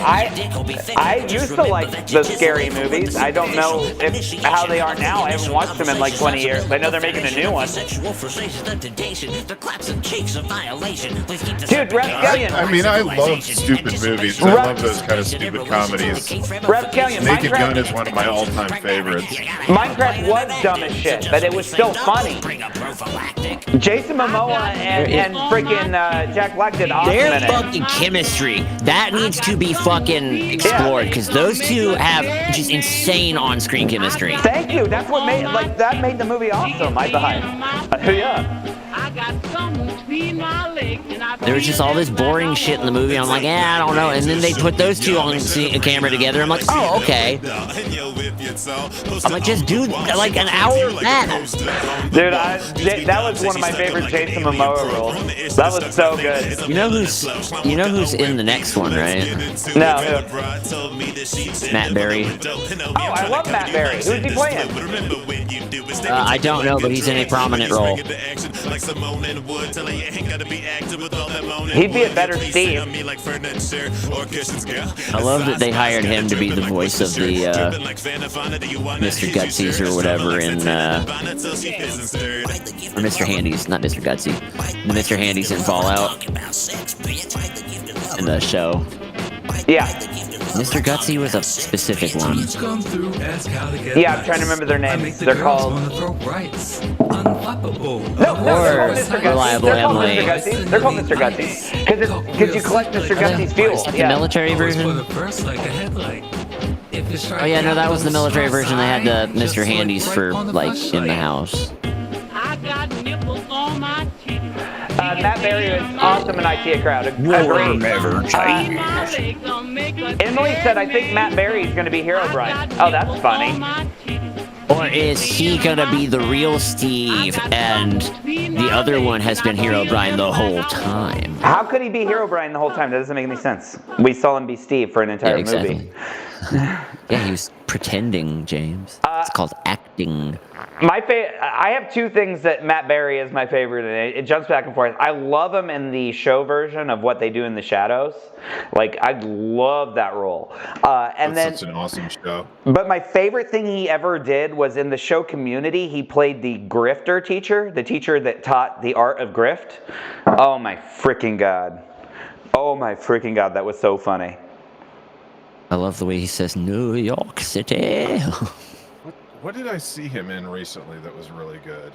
I used to like the scary movies. I don't know how they are now. I haven't watched them in like 20 years. I know they're making a new one. Dude, Rapscallion. I mean, I love stupid movies. I love those kind of stupid comedies. Rapscallion, Naked Gun is one of my all-time favorites. Minecraft was dumb as shit, but it was still funny. Jason Momoa and freaking Jack Black did awesome Their in it. fucking chemistry, that needs to be fucking explored, because those two have just insane on-screen chemistry. Thank you. That's what made that made the movie awesome. I thought. Yeah. There was just all this boring shit in the movie. I'm like, I don't know. And then they put those two on camera together. I'm like, oh, okay. I'm like, just do like an hour of that. Dude, that was one of my favorite Jason Momoa roles. That was so good. You know who's in the next one, right? No. Matt Berry. Oh, I love Matt Berry. Who's he playing? I don't know, but he's in a prominent role. He'd be a better Steve. I love that they hired him to be the voice of the Mr. Gutsies or whatever in or Mr. Handy's, not Mr. Gutsy. The Mr. Handy's in Fallout in the show. Yeah. Mr. Gutsy was a specific one. Yeah, I'm trying to remember their names. They're called... No, they're called Mr. Reliable Gutsy. Emily. They're called Mr. Gutsy. Because you collect Mr. Gutsy's fuel. Is that the military version? Oh yeah, no, that was the military version. They had the Mr. Handy's for, like, in the house. Matt Berry is awesome in IT Crowd. Agreed. Never change. Emily said, I think Matt Berry is going to be Herobrine. Oh, that's funny. Or is he gonna be the real Steve and the other one has been Herobrine the whole time? How could he be Herobrine the whole time? That doesn't make any sense. We saw him be Steve for an entire movie. Yeah, he was pretending, James. It's called acting. I have two things that Matt Berry is my favorite, and it jumps back and forth. I love him in the show version of What They Do in the Shadows. Like, I love that role. That's such an awesome show. But my favorite thing he ever did was in the show Community. He played the grifter teacher, the teacher that taught the art of grift. Oh my freaking God. Oh my freaking God, that was so funny. I love the way he says New York City. What did I see him in recently that was really good?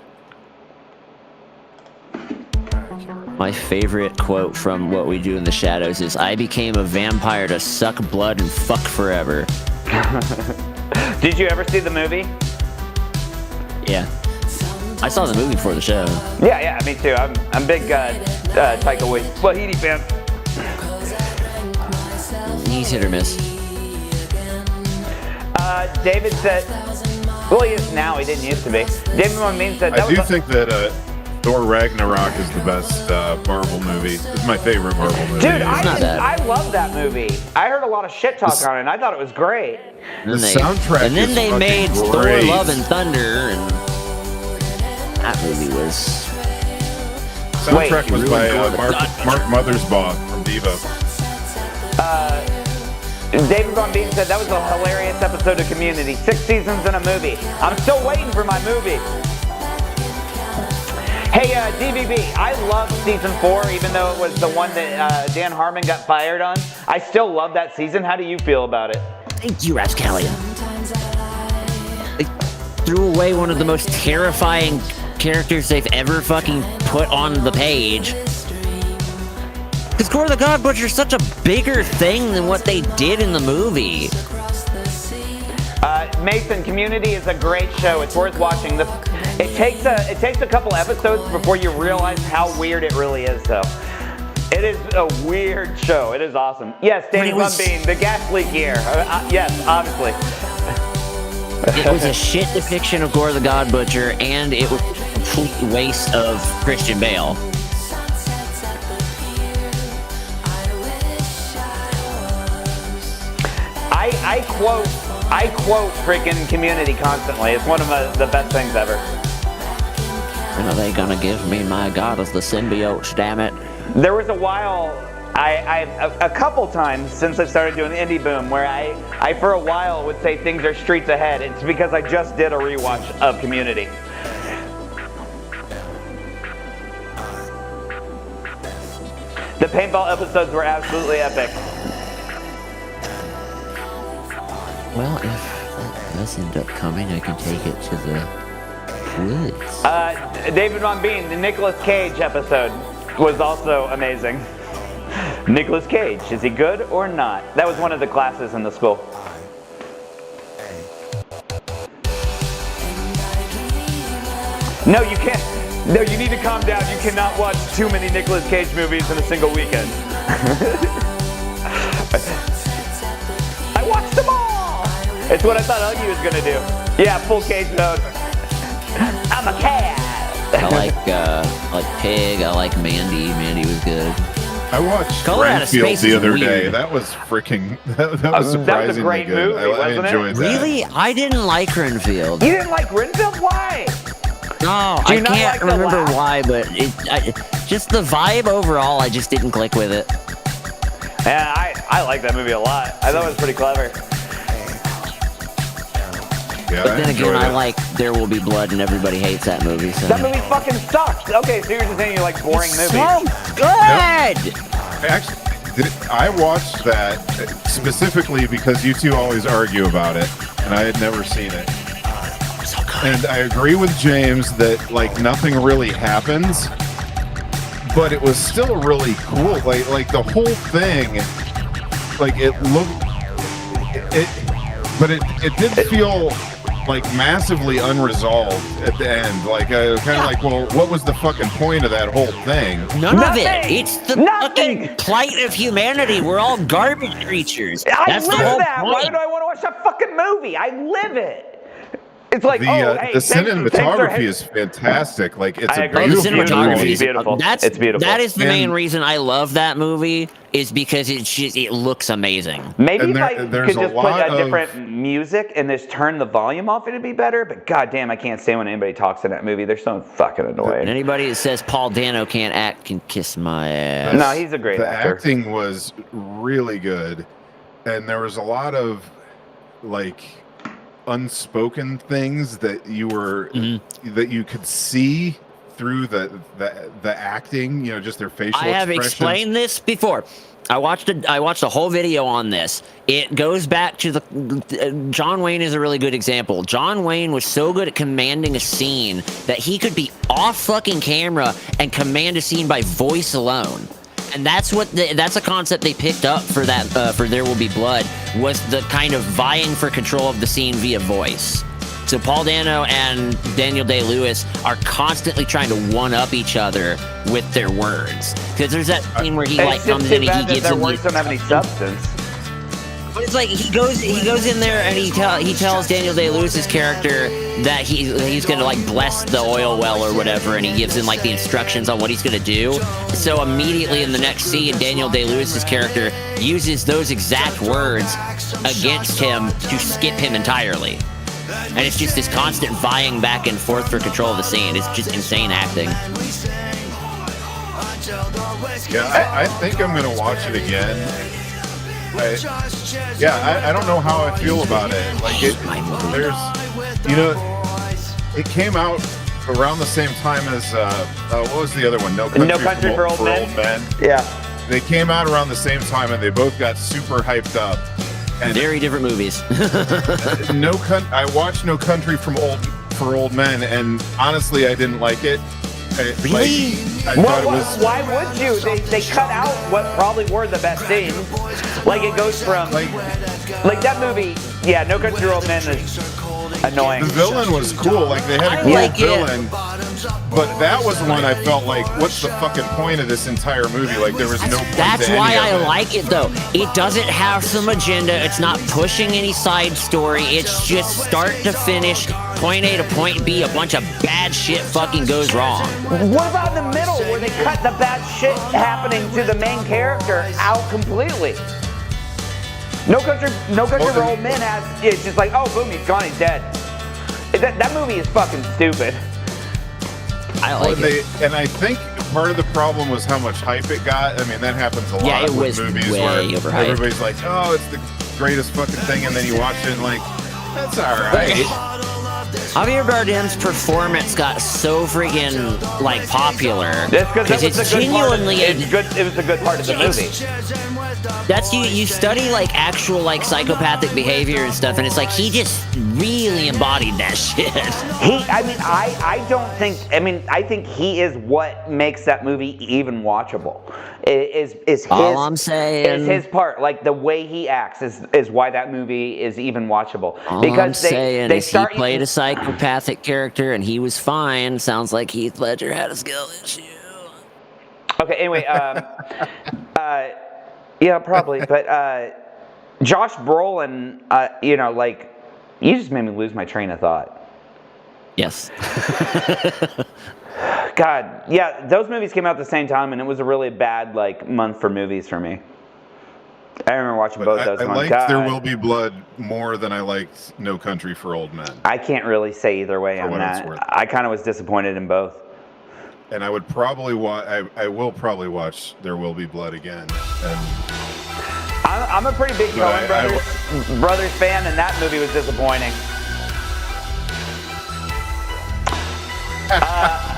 My favorite quote from What We Do in the Shadows is, I became a vampire to suck blood and fuck forever. Did you ever see the movie? Yeah. I saw the movie before the show. Yeah, me too. I'm big Taika Waititi fan. He's hit or miss. David said, well, he is now. He didn't used to be. David Momin said, I do think that Thor Ragnarok is the best Marvel movie. It's my favorite Marvel movie. Dude, not bad. I love that movie. I heard a lot of shit talk on it, and I thought it was great. The soundtrack and then is they fucking made Thor: great. Love and Thunder, and that movie was. Soundtrack was by really Mark Mothersbaugh from Devo. David Von Bean said that was a hilarious episode of Community. 6 seasons in a movie. I'm still waiting for my movie. Hey, DVB, I love season 4, even though it was the one that Dan Harmon got fired on. I still love that season. How do you feel about it? Thank you, Rascalia. They threw away one of the most terrifying characters they've ever fucking put on the page. Because Gore the God Butcher's such a bigger thing than what they did in the movie. Mason, Community is a great show. It's worth watching. It takes a couple episodes before you realize how weird it really is, though. It is a weird show. It is awesome. Yes, Danny Von Bean, the gas leak year. Yes, obviously. It was a shit depiction of Gore the God Butcher, and it was a complete waste of Christian Bale. I quote freaking Community constantly. It's one of the best things ever. When are they gonna give me my God of the symbiotes, damn it? There was a while, a couple times since I started doing Indie Boom, where I for a while would say things are streets ahead. It's because I just did a rewatch of Community. The paintball episodes were absolutely epic. Well, if that does end up coming, I can take it to the woods. David Von Bean, the Nicolas Cage episode was also amazing. Nicolas Cage, is he good or not? That was one of the classes in the school. No, you can't. No, you need to calm down. You cannot watch too many Nicolas Cage movies in a single weekend. I watched them all! It's what I thought Huggy was gonna do. Yeah, full cage mode. I'm a cat! I like Pig, I like Mandy. Mandy was good. I watched Color Out of Renfield Space the is other day. weird. That was freaking. That was surprisingly great good. movie, I wasn't it? enjoyed that. Really? I didn't like Renfield. You didn't like Renfield? Why? No, Do I you not can't like the remember laugh? why, but just the vibe overall, I just didn't click with it. Yeah, I like that movie a lot. I thought it was pretty clever. Yeah, But then again, enjoyed I it. like There Will Be Blood, and everybody hates that movie. So. That movie fucking sucks. Okay, so you're just saying you like boring movies. So good! I watched that specifically because you two always argue about it, and I had never seen it. So good. And I agree with James that like nothing really happens, but it was still really cool. Like the whole thing, like it looked, but it did feel like massively unresolved at the end. Like kind of like, well, what was the fucking point of that whole thing? None of it. Nothing. It's the Nothing. fucking plight of humanity. We're all garbage creatures. I That's the live whole that. Why point. would I want to watch that fucking movie? I live it. It's like, The hey, cinematography is fantastic. Like it's I a agree. Oh, the beautiful cinematography movie. is beautiful. It's beautiful. That is the And- main reason I love that movie, is because it looks amazing. Maybe And if I there's could a just put lot a of- different music and just turn the volume off, it'd be better. But goddamn, I can't stand when anybody talks in that movie. They're so fucking And annoying. anybody that says Paul Dano can't act can kiss my ass. No, he's a great The actor. acting was really good, and there was a lot of like unspoken things that you were that you could see through the acting. You know, just their facial. I have expressions. explained this before. I watched a whole video on this. It goes back to the John Wayne is a really good example. John Wayne was so good at commanding a scene that he could be off fucking camera and command a scene by voice alone. And that's a concept they picked up for that for There Will Be Blood, was the kind of vying for control of the scene via voice. So Paul Dano and Daniel Day-Lewis are constantly trying to one-up each other with their words. Because there's that scene where he It's like just comes too in and bad he that gives their him words don't have any substance. But it's like he goes in there and he tells Daniel Day-Lewis's character that he's gonna like bless the oil well or whatever, and he gives him like the instructions on what he's gonna do. So immediately in the next scene, Daniel Day-Lewis's character uses those exact words against him to skip him entirely. And it's just this constant vying back and forth for control of the scene. It's just insane acting. Yeah, I think I'm gonna watch it again. I don't know how I feel about it. Like it came out around the same time as what was the other one? No Country for Old Men. Yeah, they came out around the same time, and they both got super hyped up. And very different movies. I watched No Country for Old Men, and honestly, I didn't like it. Really? Why would you? They cut out what probably were the best scenes. Like it goes from like that movie. Yeah, No Country for Old Men is annoying. The villain was cool. Like they had a cool villain, but that was one I felt like, what's the fucking point of this entire movie? Like there was no point. That's why I like it though. It doesn't have some agenda. It's not pushing any side story. It's just start to finish, point A to point B. A bunch of bad shit fucking goes wrong. What about in the middle where they cut the bad shit happening to the main character out completely? No Country for Old Men it's just like, oh boom, he's gone, he's dead. That movie is fucking stupid. I like it. And I think part of the problem was how much hype it got. I mean, that happens a lot with movies where everybody's like, oh, it's the greatest fucking thing, and then you watch it and like, that's alright. Javier Bardem's performance got so friggin' like popular because it's genuinely it was a good part of the movie. That's you study like actual like psychopathic behavior and stuff, and it's like he just really embodied that shit. I think he is what makes that movie even watchable. All I'm saying is his part, like the way he acts is why that movie is even watchable. Because he played a psychopathic character and he was fine. Sounds like Heath Ledger had a skill issue. Okay, anyway, yeah, probably, but Josh Brolin, you just made me lose my train of thought. Yes. God, yeah, those movies came out at the same time, and it was a really bad month for movies for me. I remember watching both those. I liked There Will Be Blood more than I liked No Country for Old Men. I can't really say either way on that. I kind of was disappointed in both. And I would probably I will probably watch There Will Be Blood again. And I'm a pretty big Coen Brothers fan, and that movie was disappointing.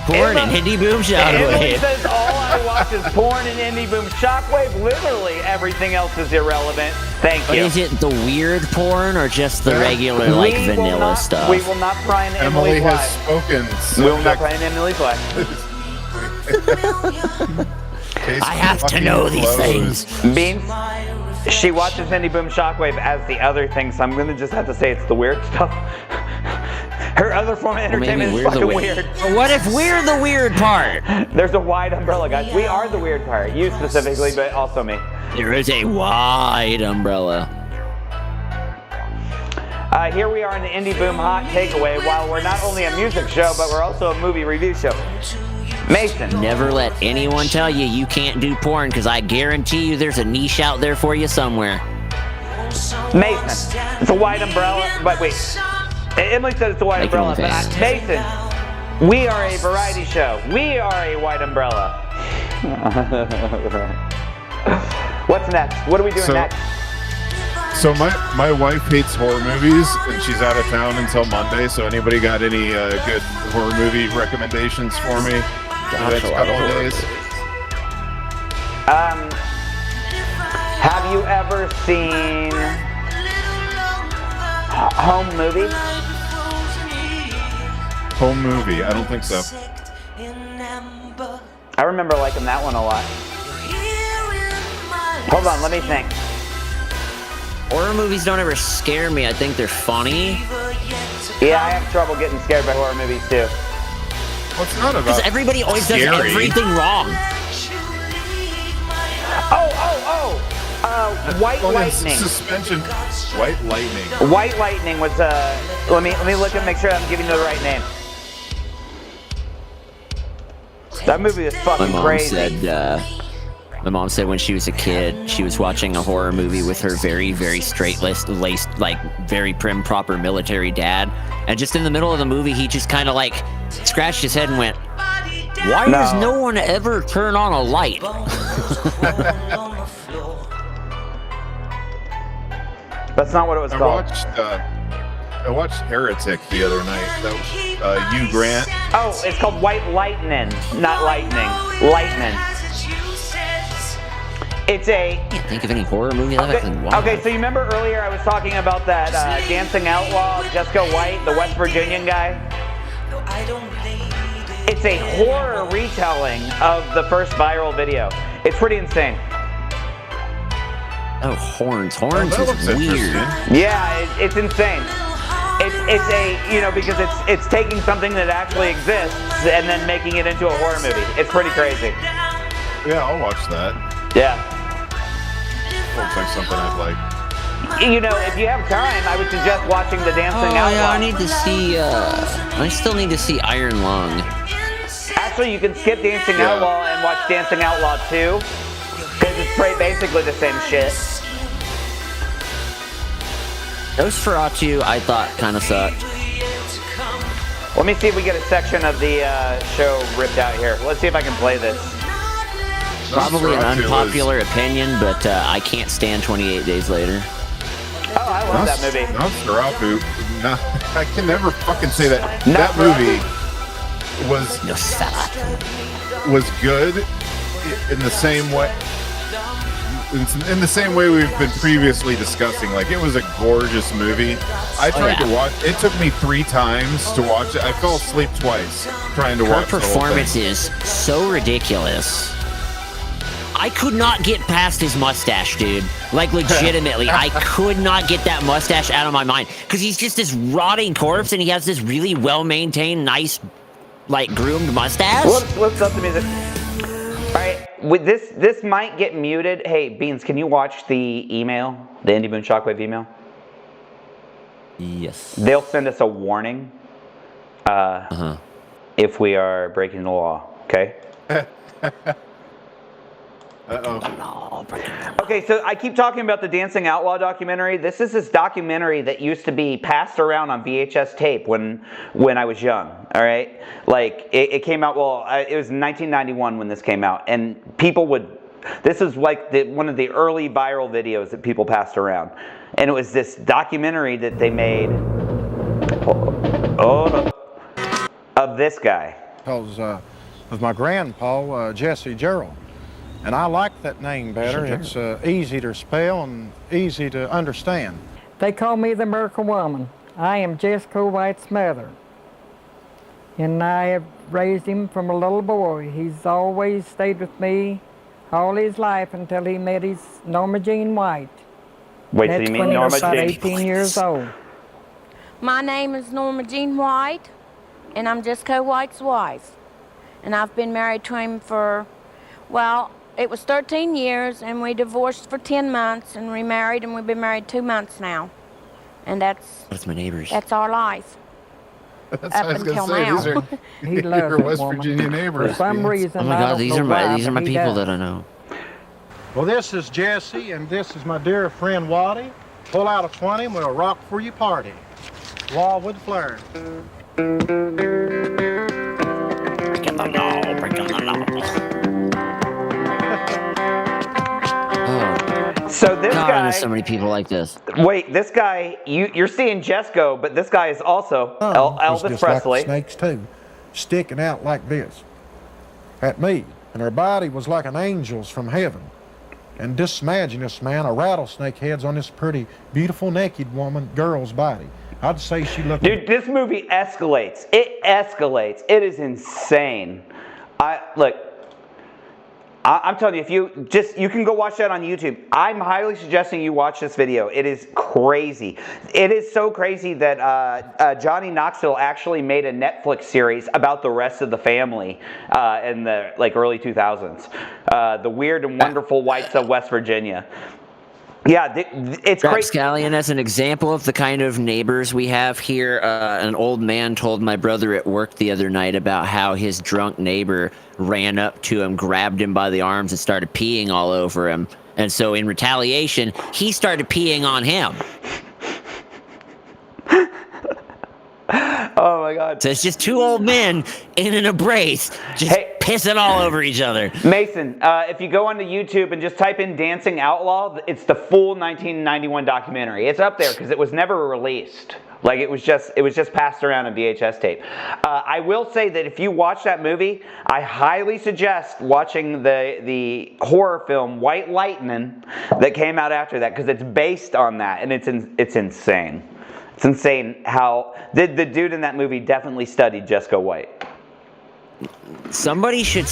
Porn and Indie Boom Shockwave. Emily says all I watch is porn and Indie Boom Shockwave. Literally everything else is irrelevant. Thank you. But is it the weird porn or just the regular vanilla stuff? We will not pry into Emily Emily's has life. spoken. We will not pry into Emily's life. I have to know these things. Beans, she watches Indie Boom Shockwave as the other thing, so I'm going to just have to say it's the weird stuff. Her other form of entertainment is fucking weird. What if we're the weird part? There's a wide umbrella, guys. We are the weird part. You specifically, but also me. There is a wide umbrella. Here we are in the Indie Boom Hot Takeaway. While we're not only a music show, but we're also a movie review show. Mason. Never let anyone tell you can't do porn, because I guarantee you there's a niche out there for you somewhere. Mason. It's a wide umbrella, but wait. Emily said it's a wide umbrella, but Mason, we are a variety show. We are a wide umbrella. What's next? What are we doing next? So my wife hates horror movies, and she's out of town until Monday. So anybody got any good horror movie recommendations for me for the next couple of days? Have you ever seen Home Movie? Home Movie? I don't think so. I remember liking that one a lot. Hold on, let me think. Horror movies don't ever scare me. I think they're funny. Yeah, I have trouble getting scared by horror movies too. Well, it's not about because everybody always does everything wrong. Oh! White Oh, yeah, Lightning. suspension. White Lightning. White Lightning was let me look and make sure I'm giving you the right name. That movie was fucking crazy. My mom said when she was a kid, she was watching a horror movie with her very, very straight-laced, like very prim, proper military dad, and just in the middle of the movie, he just kind of like scratched his head and went, "Why does no one ever turn on a light?" That's not what it was called. I watched Heretic the other night. That was Hugh Grant. Oh, it's called White Lightning, not Lightning. Lightning. It's a. I can't think of any horror movie that I can watch. Okay, so you remember earlier I was talking about that dancing outlaw, Jessica White, the West Virginian guy? It's a horror retelling of the first viral video. It's pretty insane. Oh, Horns. Horns is weird. Yeah, it's insane. It's a, you know, because it's taking something that actually exists and then making it into a horror movie. It's pretty crazy. Yeah, I'll watch that. Yeah. Looks like something I'd like. You know, if you have time, I would suggest watching The Dancing Outlaw. Yeah, I need to see, I still need to see Iron Lung. Actually, you can skip Dancing Outlaw and watch Dancing Outlaw 2, because it's basically the same shit. Nosferatu, I thought, kind of sucked. Let me see if we get a section of the show ripped out here. Let's see if I can play this. Probably an unpopular opinion, but I can't stand 28 Days Later. Oh, I love that movie. Nosferatu. I can never fucking say that. That movie was good in the same way. In the same way we've been previously discussing, like it was a gorgeous movie. I tried to watch. It took me 3 times to watch it. I fell asleep twice trying to watch. Her performance is so ridiculous. I could not get past his mustache, dude. Like, legitimately, I could not get that mustache out of my mind. Because he's just this rotting corpse, and he has this really well-maintained, nice, like, groomed mustache. Let's up the music. All right, with this might get muted. Hey, Beans, can you watch the email, the Indie Moon Shockwave email? Yes. They'll send us a warning if we are breaking the law, okay? Okay, so I keep talking about the Dancing Outlaw documentary. This is this documentary that used to be passed around on VHS tape when I was young, all right? Like, it came out, it was 1991 when this came out, and people would, this is like one of the early viral videos that people passed around. And it was this documentary that they made of this guy. Because of my grandpa, Jesse Gerald. And I like that name better. It's easy to spell and easy to understand. They call me the Miracle Woman. I am Jessica White's mother. And I have raised him from a little boy. He's always stayed with me all his life until he met his Norma Jean White. Wait, so you mean Norma Jean? That's when he was about 18 years old. My name is Norma Jean White, and I'm Jessica White's wife. And I've been married to him for, well, it was 13 years, and we divorced for 10 months, and remarried, and we've been married 2 months now. And that's my neighbors. That's our life. That's up what I was until gonna say. now. These are He loves your that West woman. Virginia neighbors. For some reason, Oh my God, these are my he people does. that I know. Well, this is Jesse, and this is my dear friend Waddy. Pull out a 20 and we'll rock for your party. Wildwood Flare. Break on the law, break on the law. So this God, guy, there's so many people like this. wait, this guy, you're seeing Jesco, but this guy is also was Elvis just Presley. like snakes too, sticking out like this at me, and her body was like an angel's from heaven. And just imagine this, man, a rattlesnake head's on this pretty, beautiful, naked girl's body. I'd say she looked. Dude, this movie escalates. It escalates. It is insane. I'm telling you, if you can go watch that on YouTube. I'm highly suggesting you watch this video. It is crazy. It is so crazy that Johnny Knoxville actually made a Netflix series about the rest of the family in the early 2000s. The Weird and Wonderful Whites of West Virginia. Yeah, it's crazy. Rapscallion, as an example of the kind of neighbors we have here, an old man told my brother at work the other night about how his drunk neighbor ran up to him, grabbed him by the arms, and started peeing all over him. And so in retaliation, he started peeing on him. Oh my God. So it's just two old men in an embrace, just pissing all over each other. Mason, if you go onto YouTube and just type in Dancing Outlaw, it's the full 1991 documentary. It's up there because it was never released. Like it was just passed around on VHS tape. I will say that if you watch that movie, I highly suggest watching the horror film White Lightning that came out after that, because it's based on that, and it's insane. It's insane how the dude in that movie definitely studied Jessica White. Somebody should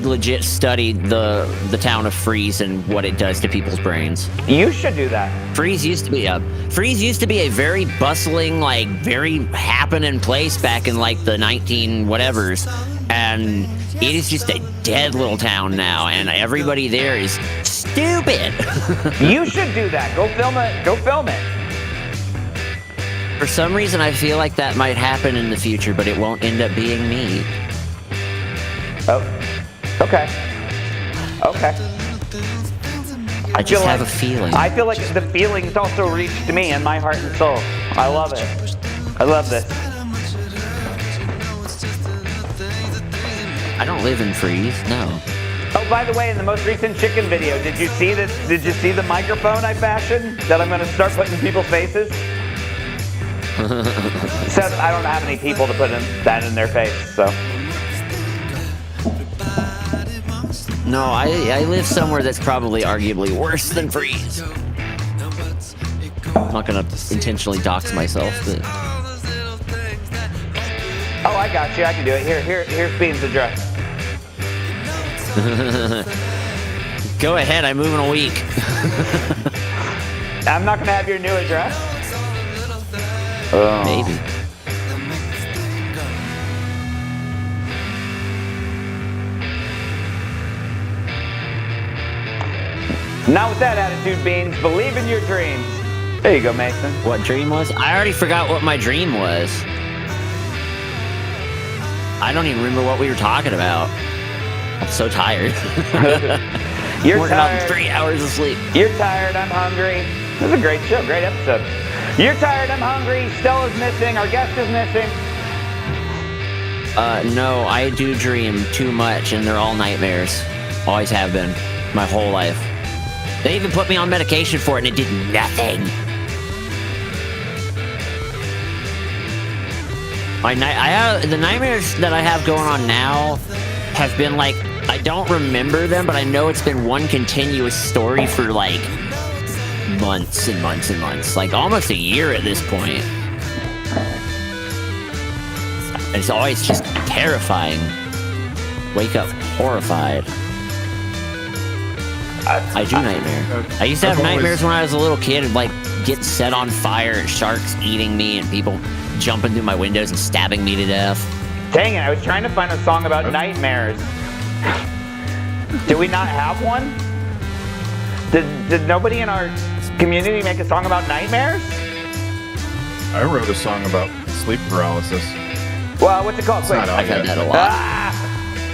legit study the town of Freeze and what it does to people's brains. You should do that. Freeze used to be a very bustling, like very happening place back in like the 19 whatevers, and it is just a dead little town now, and everybody there is stupid. You should do that. Go film it. Go film it. For some reason, I feel like that might happen in the future, but it won't end up being me. Oh, okay. Okay. I just have a feeling. I feel like the feelings also reached me in my heart and soul. I love it. I love this. I don't live in Freeze, no. Oh, by the way, in the most recent chicken video, did you see this? Did you see the microphone I fashioned that I'm going to start putting in people's faces? Except I don't have any people to put that in their face, so. No, I live somewhere that's probably arguably worse than Freeze. I'm not gonna intentionally dox myself, but. Oh, I got you. I can do it. Here's Bean's address. Go ahead. I move in a week. I'm not gonna have your new address. Maybe. Not with that attitude, Beans. Believe in your dreams. There you go, Mason. What dream was? I already forgot what my dream was. I don't even remember what we were talking about. I'm so tired. You're working tired. on 3 hours of sleep. You're tired. I'm hungry. This is a great show. Great episode. You're tired. I'm hungry. Stella's missing. Our guest is missing. No, I do dream too much, and they're all nightmares. Always have been. My whole life. They even put me on medication for it, and it did nothing. The nightmares that I have going on now have been like, I don't remember them, but I know it's been one continuous story for like months and months and months, like almost a year at this point. And it's always just terrifying. Wake up horrified. I do nightmare. I used to have nightmares when I was a little kid, and like get set on fire and sharks eating me and people jumping through my windows and stabbing me to death. Dang it, I was trying to find a song about nightmares. Did we not have one? Did nobody in our community make a song about nightmares? I wrote a song about sleep paralysis. Well, what's it called? It's not out I've had yet. that a lot.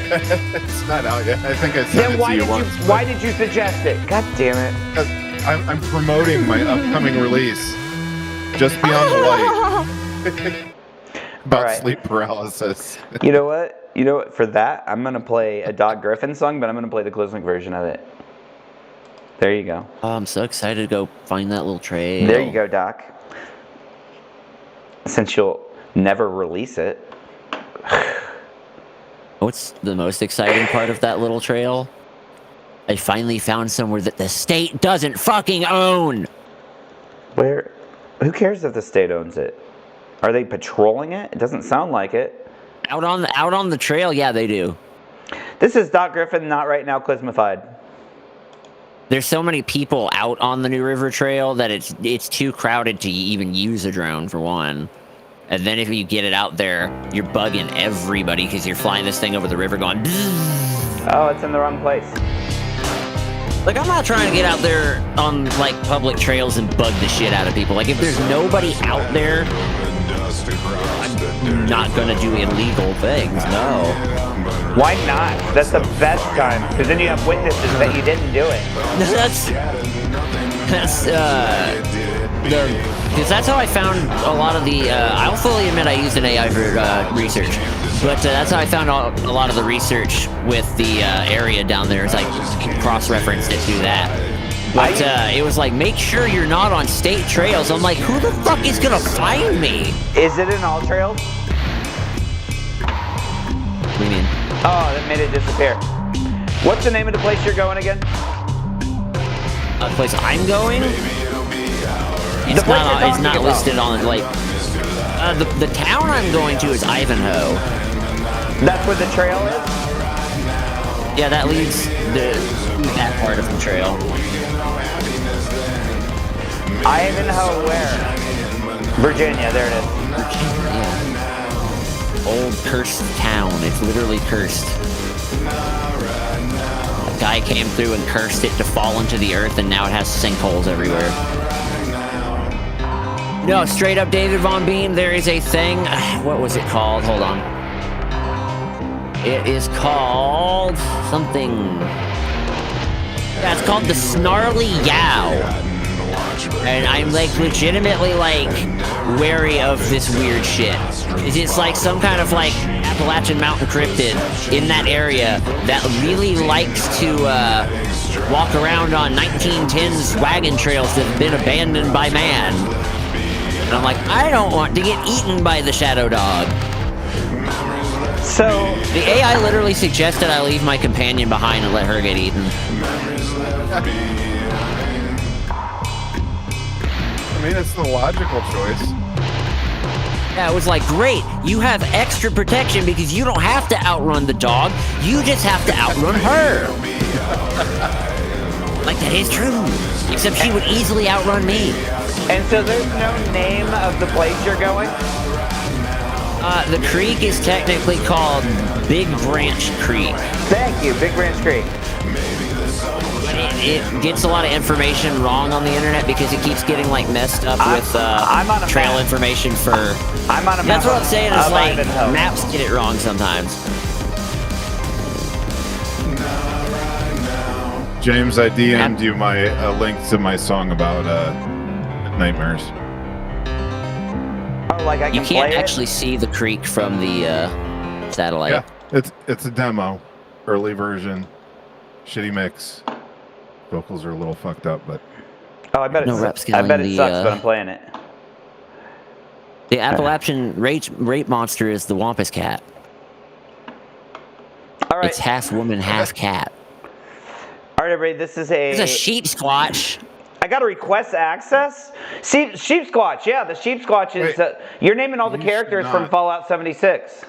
It's not out yet. I think I sent Then it to you once. why did you suggest it? God damn it. Because I'm promoting my upcoming release. Just Beyond the Light. About sleep paralysis. You know what? You know what? For that, I'm going to play a Doc Griffin song, but I'm going to play the Clismic version of it. There you go. Oh, I'm so excited to go find that little trail. There you go, Doc. Since you'll never release it. What's the most exciting part of that little trail? I finally found somewhere that the state doesn't fucking own. Where? Who cares if the state owns it? Are they patrolling it? It doesn't sound like it. Out on the trail, yeah, they do. This is Doc Griffin, not right now Clismified. There's so many people out on the New River Trail that it's too crowded to even use a drone, for one. And then if you get it out there, you're bugging everybody because you're flying this thing over the river going... Oh, it's in the wrong place. Like, I'm not trying to get out there on, like, public trails and bug the shit out of people. Like, if there's nobody out there, I'm not gonna do illegal things, no. Why not? That's the best time, because then you have witnesses that you didn't do it. Because that's how I found a lot of the, I'll fully admit I used an AI for research, but that's how I found a lot of the research with the area down there, is I cross-referenced it to that. But it was like, make sure you're not on state trails. I'm like, who the fuck is gonna find me? Is it in all trails? What do you mean? Oh, that made it disappear. What's the name of the place you're going again? The place I'm going? It's not listed on, like, the town I'm going to is Ivanhoe. That's where the trail is? Yeah, that leads that part of the trail. Ivanhoe where? Virginia, there it is. Yeah. Old cursed town. It's literally cursed. A guy came through and cursed it to fall into the earth, and now it has sinkholes everywhere. No, straight up David Von Beam, there is a thing. What was it called? Hold on. It is called something. Yeah, it's called the Snarly Yow. And I'm like legitimately like wary of this weird shit. It's like some kind of like Appalachian mountain cryptid in that area that really likes to walk around on 1910s wagon trails that have been abandoned by man. And I'm like, I don't want to get eaten by the shadow dog. So the AI literally suggested I leave my companion behind and let her get eaten. I mean, it's the logical choice. Yeah, it was like, great, you have extra protection because you don't have to outrun the dog, you just have to outrun her. Like, that is true. Except she would easily outrun me. And so there's no name of the place you're going? The creek is technically called Big Branch Creek. Thank you, Big Branch Creek. It gets a lot of information wrong on the internet because it keeps getting like messed up with trail information for. I'm on a map. That's what I'm saying. Is like Ivanhoe. maps get it wrong sometimes. James, I DM'd you a link to my song about nightmares. Oh, like I can You can't play actually see the creek from the satellite. Yeah, it's a demo, early version, shitty mix. Vocals are a little fucked up, but Oh, I bet it No sucks. rep I bet scaling it the, sucks, but I'm playing it. The Appalachian rape monster is the Wampus cat. All right. It's half woman, half cat. All right, everybody. This is It's a sheep squatch. I got to request access. See, sheep squatch. Yeah, the sheep squatch is. You're naming all the characters from Fallout 76.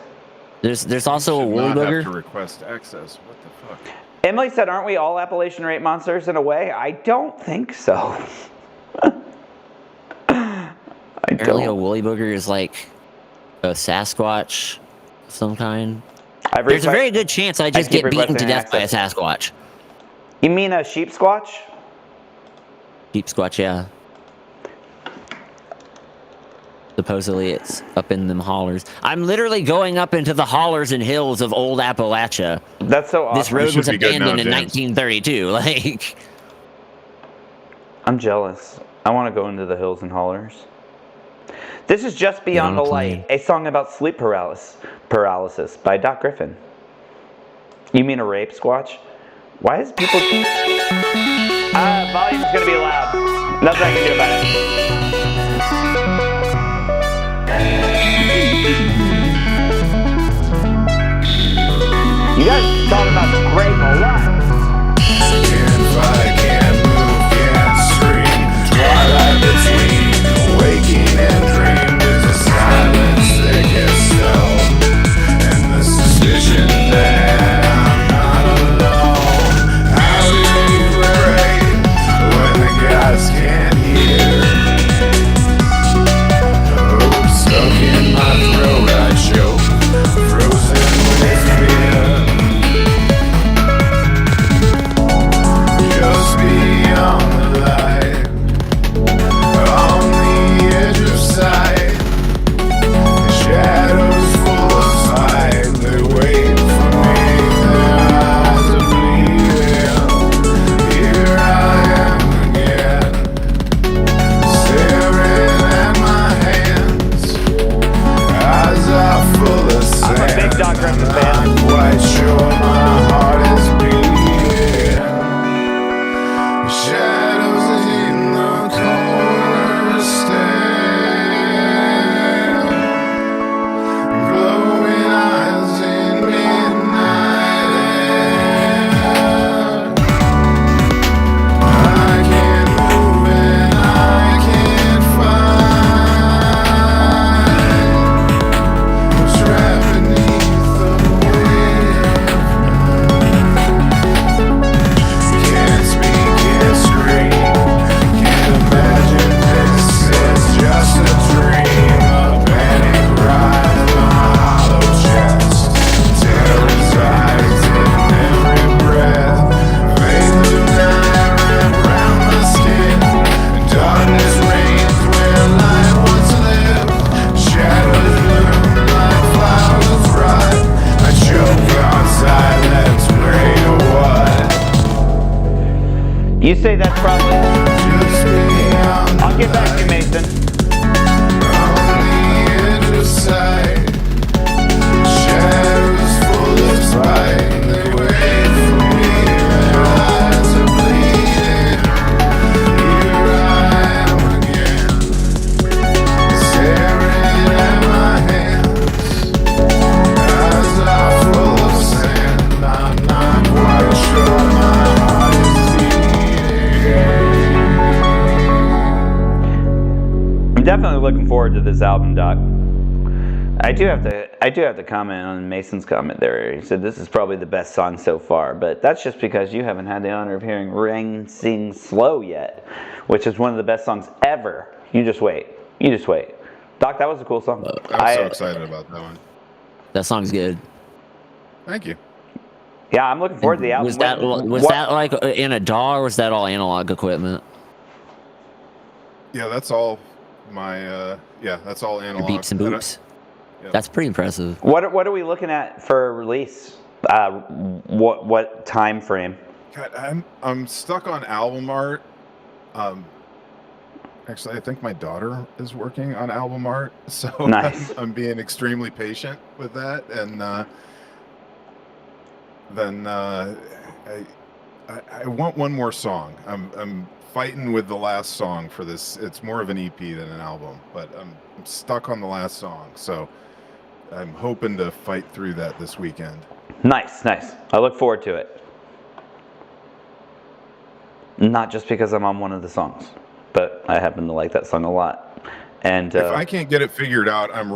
There's also a woolly not have booger. to request access. What the fuck? Emily said, "Aren't we all Appalachian rape monsters in a way?" I don't think so. Apparently, a woolly booger is like a Sasquatch of some kind. There's a very good chance I just get beaten to death by a Sasquatch. You mean a sheep squatch? Sheep squatch, yeah. Supposedly it's up in them hollers. I'm literally going up into the hollers and hills of old Appalachia. That's so awesome. This road was abandoned in 1932. Like, I'm jealous. I want to go into the hills and hollers. This is Just Beyond the Light, a song about sleep paralysis by Doc Griffin. You mean a rape squatch? Why is people... volume's going to be loud. Nothing I can do about it. You guys talking about the grape a lot. Can't fight, can't move, can't scream. Twilight between waking and dream. There's a silence that gets stone, and the suspicion that I'm not alone. How do you pray when the gods can't hear? Hope stuck in my throat, I choke, frozen with fear. Doc Griffin fan. I'm quite sure my heart is beating. Shadows in the corner stand. Glowing eyes in midnight air. I can't move and I can't find. I'm trapped beneath the weight of night. Can't speak, can't scream. Can't imagine this is just a dream. A panic rise in my hollow chest. Terror resides in every breath. Veins of night wrap round my skin. Darkness reigns where light once lived. Shadows bloom like flowers rot. I choke on silence, pray to what? You say that's probably. Just me on I'll get back to you, Mason. on the edge of sight. Shadows full of spite. They wait for me. Their eyes are bleeding. Here I am again, staring at my hands. Eyes are full of sand. I'm not quite sure my heart is beating. I'm definitely looking forward to this album, Doc. I do have to comment on Mason's comment there. He said this is probably the best song so far, but that's just because you haven't had the honor of hearing Rain sing slow yet, which is one of the best songs ever. You just wait. You just wait. Doc, that was a cool song. I'm so excited about that one. That song's good. Thank you. Yeah, I'm looking forward to the album. Was that like in a DAW, or was that all analog equipment? Yeah, that's all my that's all Your analog. beeps and And boops. That's pretty impressive. What are we looking at for release? What time frame? God, I'm stuck on album art. Actually, I think my daughter is working on album art, so Nice. I'm being extremely patient with that. And then I want one more song. I'm fighting with the last song for this. It's more of an EP than an album, but I'm stuck on the last song, so I'm hoping to fight through that this weekend. Nice. I look forward to it. Not just because I'm on one of the songs, but I happen to like that song a lot. And If I can't get it figured out, I'm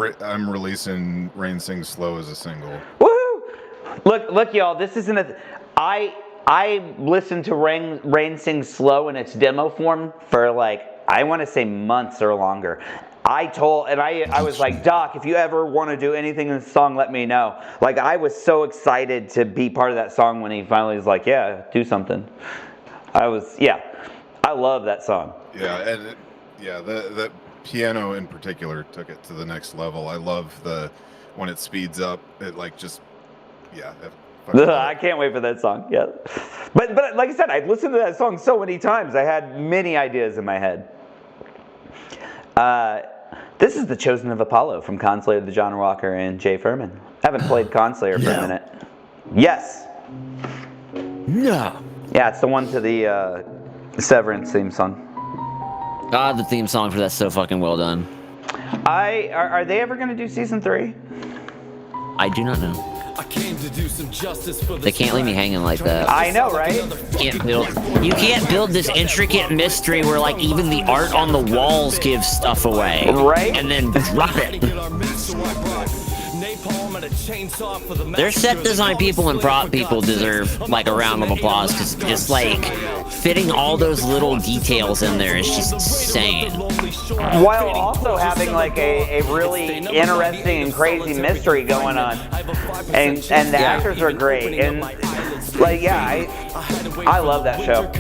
releasing Rain Sings Slow as a single. woohoo! Look, y'all. This isn't a. I listened to Rain Sings Slow in its demo form for I want to say months or longer. I was like, Doc, if you ever want to do anything in this song, let me know. I was so excited to be part of that song when he finally was like, yeah, do something. I love that song. Yeah, and the piano in particular took it to the next level. I love when it speeds up. It I can't wait for that song. Yeah, but like I said, I've listened to that song so many times. I had many ideas in my head. This is The Chosen of Apollo from Conslayer, the John Walker, and Jay Furman. I haven't played Conslayer for a minute. Yes. No. Yeah, it's the one to the Severance theme song. God, the theme song for that's so fucking well done. Are they ever going to do season 3? I do not know. They can't leave me hanging like that. I know, right? You can't build this intricate mystery where even the art on the walls gives stuff away. Right? And then drop it. Their set design people and prop people deserve a round of applause, because just fitting all those little details in there is just insane. While also having a really interesting and crazy mystery going on, and the actors are great, and I love that show.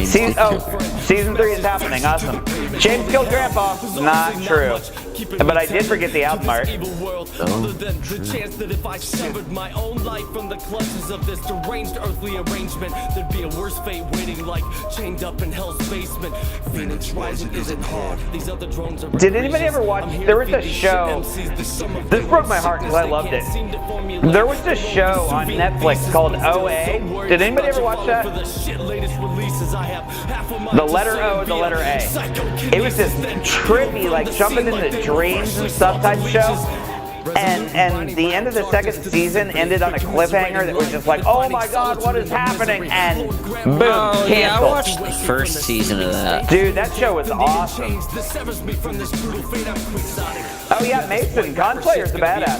Season 3 is happening. Awesome. James killed Grandpa. Not true. But I did forget the album art. Other than the chance that if I severed my own life from the clutches of this deranged earthly arrangement, there'd be a worse fate waiting, like chained up in hell's basement. Phoenix rising isn't hard. These other drones are. Did anybody ever watch? There was a show. This broke my heart because I loved it. There was a show on Netflix called OA. Did anybody ever watch that? The letter O, the letter A. It was this trippy, like jumping into dreams and stuff type show. And the end of the second season ended on a cliffhanger that was just like, oh my god, what is happening? And boom, canceled. Yeah, I watched the first season of that. Dude, that show was awesome. Oh yeah, Mason, Consplayer's the badass.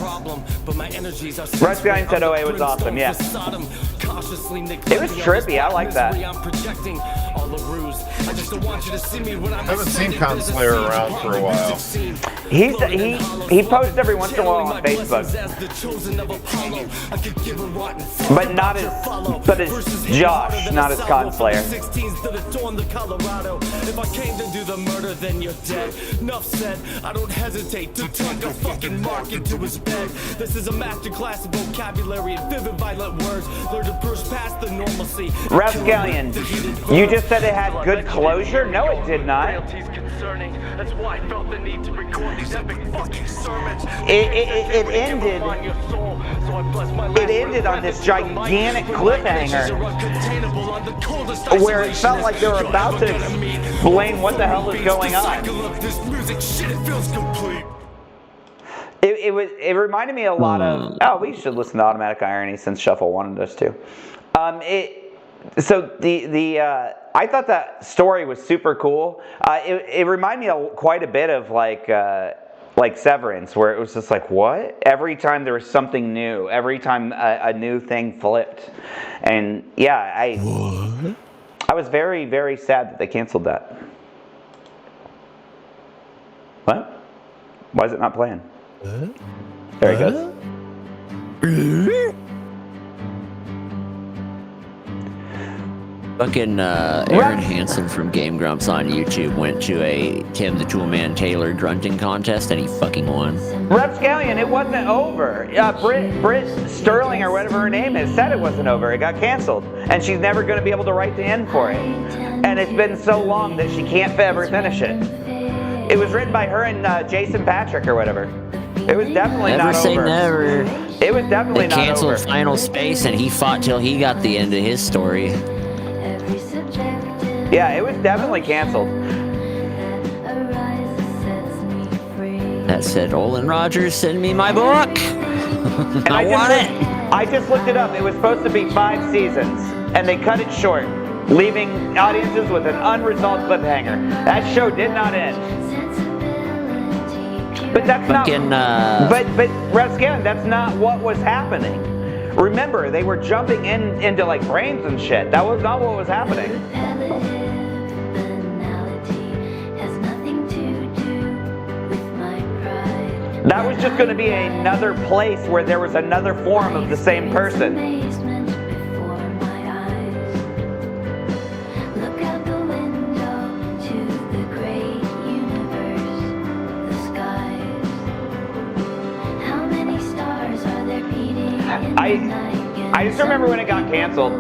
Rusty said OA was awesome, yeah. It was trippy, I like that. I haven't seen Conslayer around for a while. He posts every once in a while on Facebook. But as Josh, not as Conslayer. If I came to do the murder, then you're dead. Enough said, I don't hesitate to tuck a fucking mark into his bed. This is a masterclass of vocabulary and vivid violent words. Learn to push past the normalcy. Rascallion, you just said it had good closure? No, it did not. That's why I felt the need to record these epic fucking sermons. It ended on this gigantic cliffhanger where it felt like they were about to explain what the hell was going on. It reminded me a lot of. Oh, we should listen to Automatic Irony since Shuffle wanted us to. I thought that story was super cool. It reminded me quite a bit of like Severance, where it was just like, what? Every time there was something new, every time a new thing flipped, and yeah, I was very, very sad that they canceled that. What? Why is it not playing? There he goes. Fucking Aaron Hansen from Game Grumps on YouTube went to a Tim the Toolman Taylor grunting contest and he fucking won. Rapscallion, it wasn't over. Britt Sterling or whatever her name is said it wasn't over. It got canceled, and she's never going to be able to write the end for it. And it's been so long that she can't ever finish it. It was written by her and Jason Patrick or whatever. It was definitely never not say over. Never. It was definitely they not over. canceled Final Space and he fought till he got the end of his story. Yeah, it was definitely canceled. That said, Olin Rogers, send me my book. I want it. I just looked it up. It was supposed to be 5 seasons, and they cut it short, leaving audiences with an unresolved cliffhanger. That show did not end. But that's fucking, not. But Rascallion, that's not what was happening. Remember, they were jumping into like brains and shit. That was not what was happening. That was just going to be another place where there was another form of the same person. I just remember when it got canceled.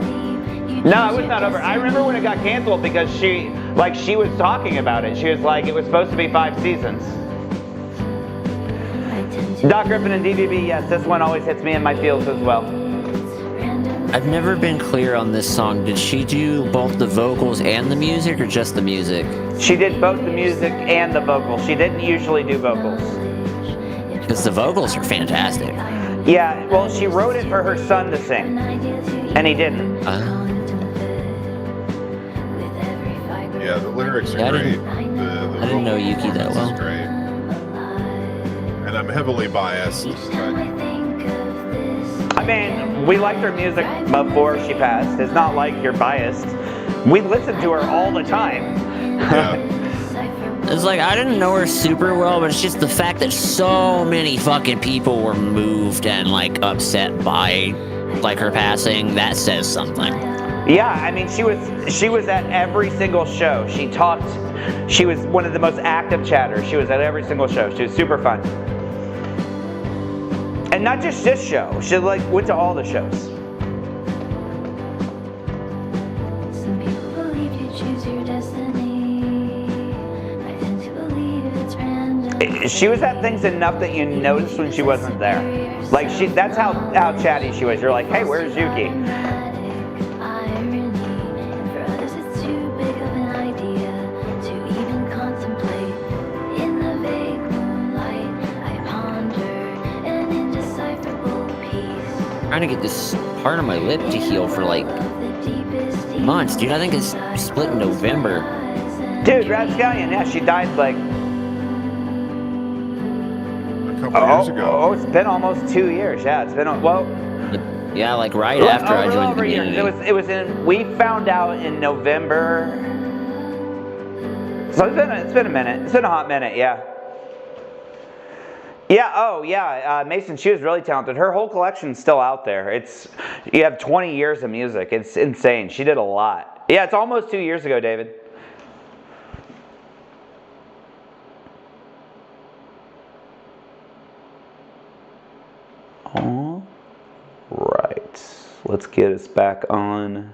No, it was not over. I remember when it got canceled because she was talking about it. She was like, it was supposed to be 5 seasons. Doc Griffin and DVB, yes, this one always hits me in my feels as well. I've never been clear on this song. Did she do both the vocals and the music, or just the music? She did both the music and the vocals. She didn't usually do vocals. Because the vocals are fantastic. Yeah, well, she wrote it for her son to sing, and he didn't. Yeah, the lyrics are great. I didn't know Yuki that well. Great. And I'm heavily biased. I mean, we liked her music before she passed. It's not like you're biased. We listened to her all the time. Yeah. It's like, I didn't know her super well, but it's just the fact that so many fucking people were moved and like upset by like her passing, that says something. Yeah, I mean, she was at every single show. She talked. She was one of the most active chatters. She was at every single show. She was super fun. And not just this show. She like went to all the shows. Some people believe you choose your destiny. I tend to believe it's random. She was at things enough that you noticed when she wasn't there. Like that's how chatty she was. You're like, hey, where's Yuki? Trying to get this part of my lip to heal for like months, dude. I think it's split in November. Dude, Rapscallion, yeah, she died like a couple years ago. Oh, it's been almost 2 years. Yeah, it's been yeah, like right after I joined the community. It was in. We found out in November. So it's been a minute. It's been a hot minute. Yeah. Yeah, oh yeah, Mason, she was really talented. Her whole collection's still out there. You have 20 years of music. It's insane. She did a lot. Yeah, it's almost 2 years ago, David. All right, let's get us back on.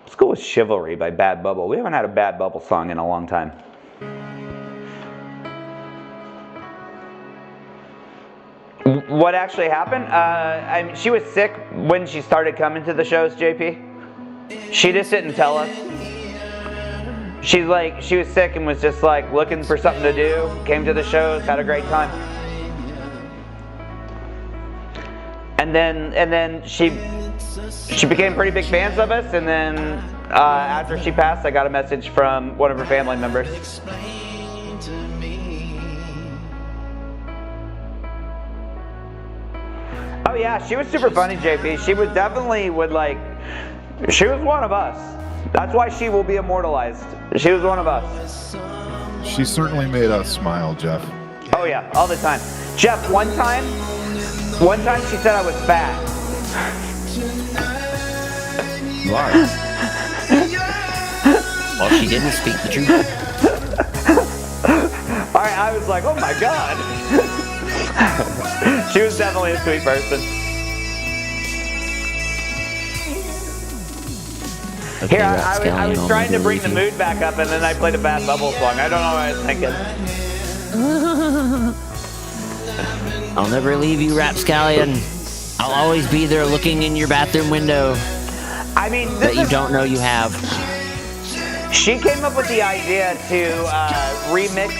Let's go with Chivalry by Bad Bubble. We haven't had a Bad Bubble song in a long time. What actually happened? She was sick when she started coming to the shows, JP. She just didn't tell us. She was sick and was just like looking for something to do. Came to the shows, had a great time. And then she became pretty big fans of us. And then after she passed, I got a message from one of her family members. Oh yeah, she was super funny, JP. She was she was one of us. That's why she will be immortalized. She was one of us. She certainly made us smile, Jeff. Oh yeah, all the time. Jeff, one time she said I was fat. Lies. Well, she didn't speak the truth. Alright, I was like, oh my god. She was definitely a sweet person. Okay, here, I was trying to bring the mood back up, and then I played a Bad Bubble song. I don't know what I was thinking. I'll never leave you, Rapscallion. I'll always be there looking in your bathroom window. I mean, that you don't know you have. She came up with the idea to remix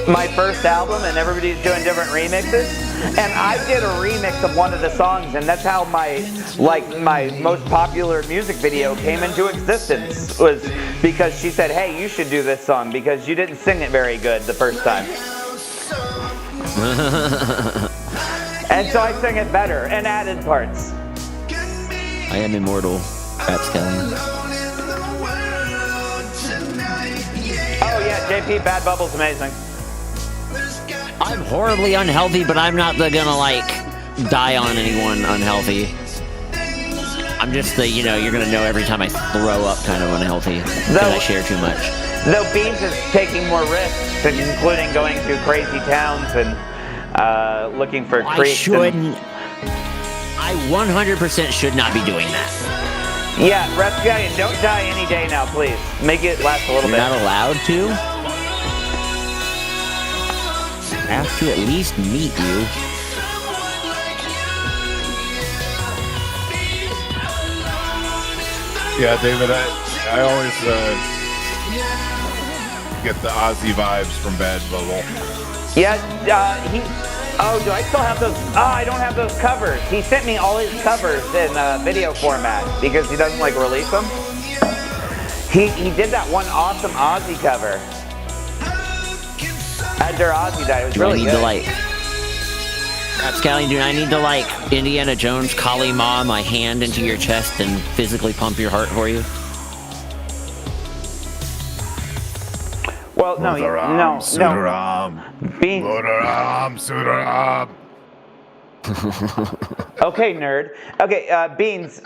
my first album, and everybody's doing different remixes. And I did a remix of one of the songs, and that's how my most popular music video came into existence, was because she said, hey, you should do this song because you didn't sing it very good the first time. And so I sang it better and added parts. I am immortal, Rapscallion. Oh yeah, JP, Bad Bubble's amazing. I'm horribly unhealthy, but I'm not gonna die on anyone unhealthy. I'm just you're gonna know every time I throw up kind of unhealthy because I share too much. Though Beans is taking more risks, including going to crazy towns and looking for creeks. I 100% should not be doing that. Yeah, Rapscallion, don't die any day now, please. Make it last a little bit. You're not allowed to? I have to at least meet you. Yeah, David, I always get the Ozzy vibes from Bad Bubble. Yeah, oh, do I still have those? Oh, I don't have those covers. He sent me all his covers in video format because he doesn't release them. He did that one awesome Ozzy cover. After Ozzy died, it was really good. Rapscallion, do I need to Indiana Jones, Kali Ma, my hand into your chest and physically pump your heart for you? Well, no. Sudaram, Beans. Sudaram, Sudaram. Okay, nerd. Okay, Beans.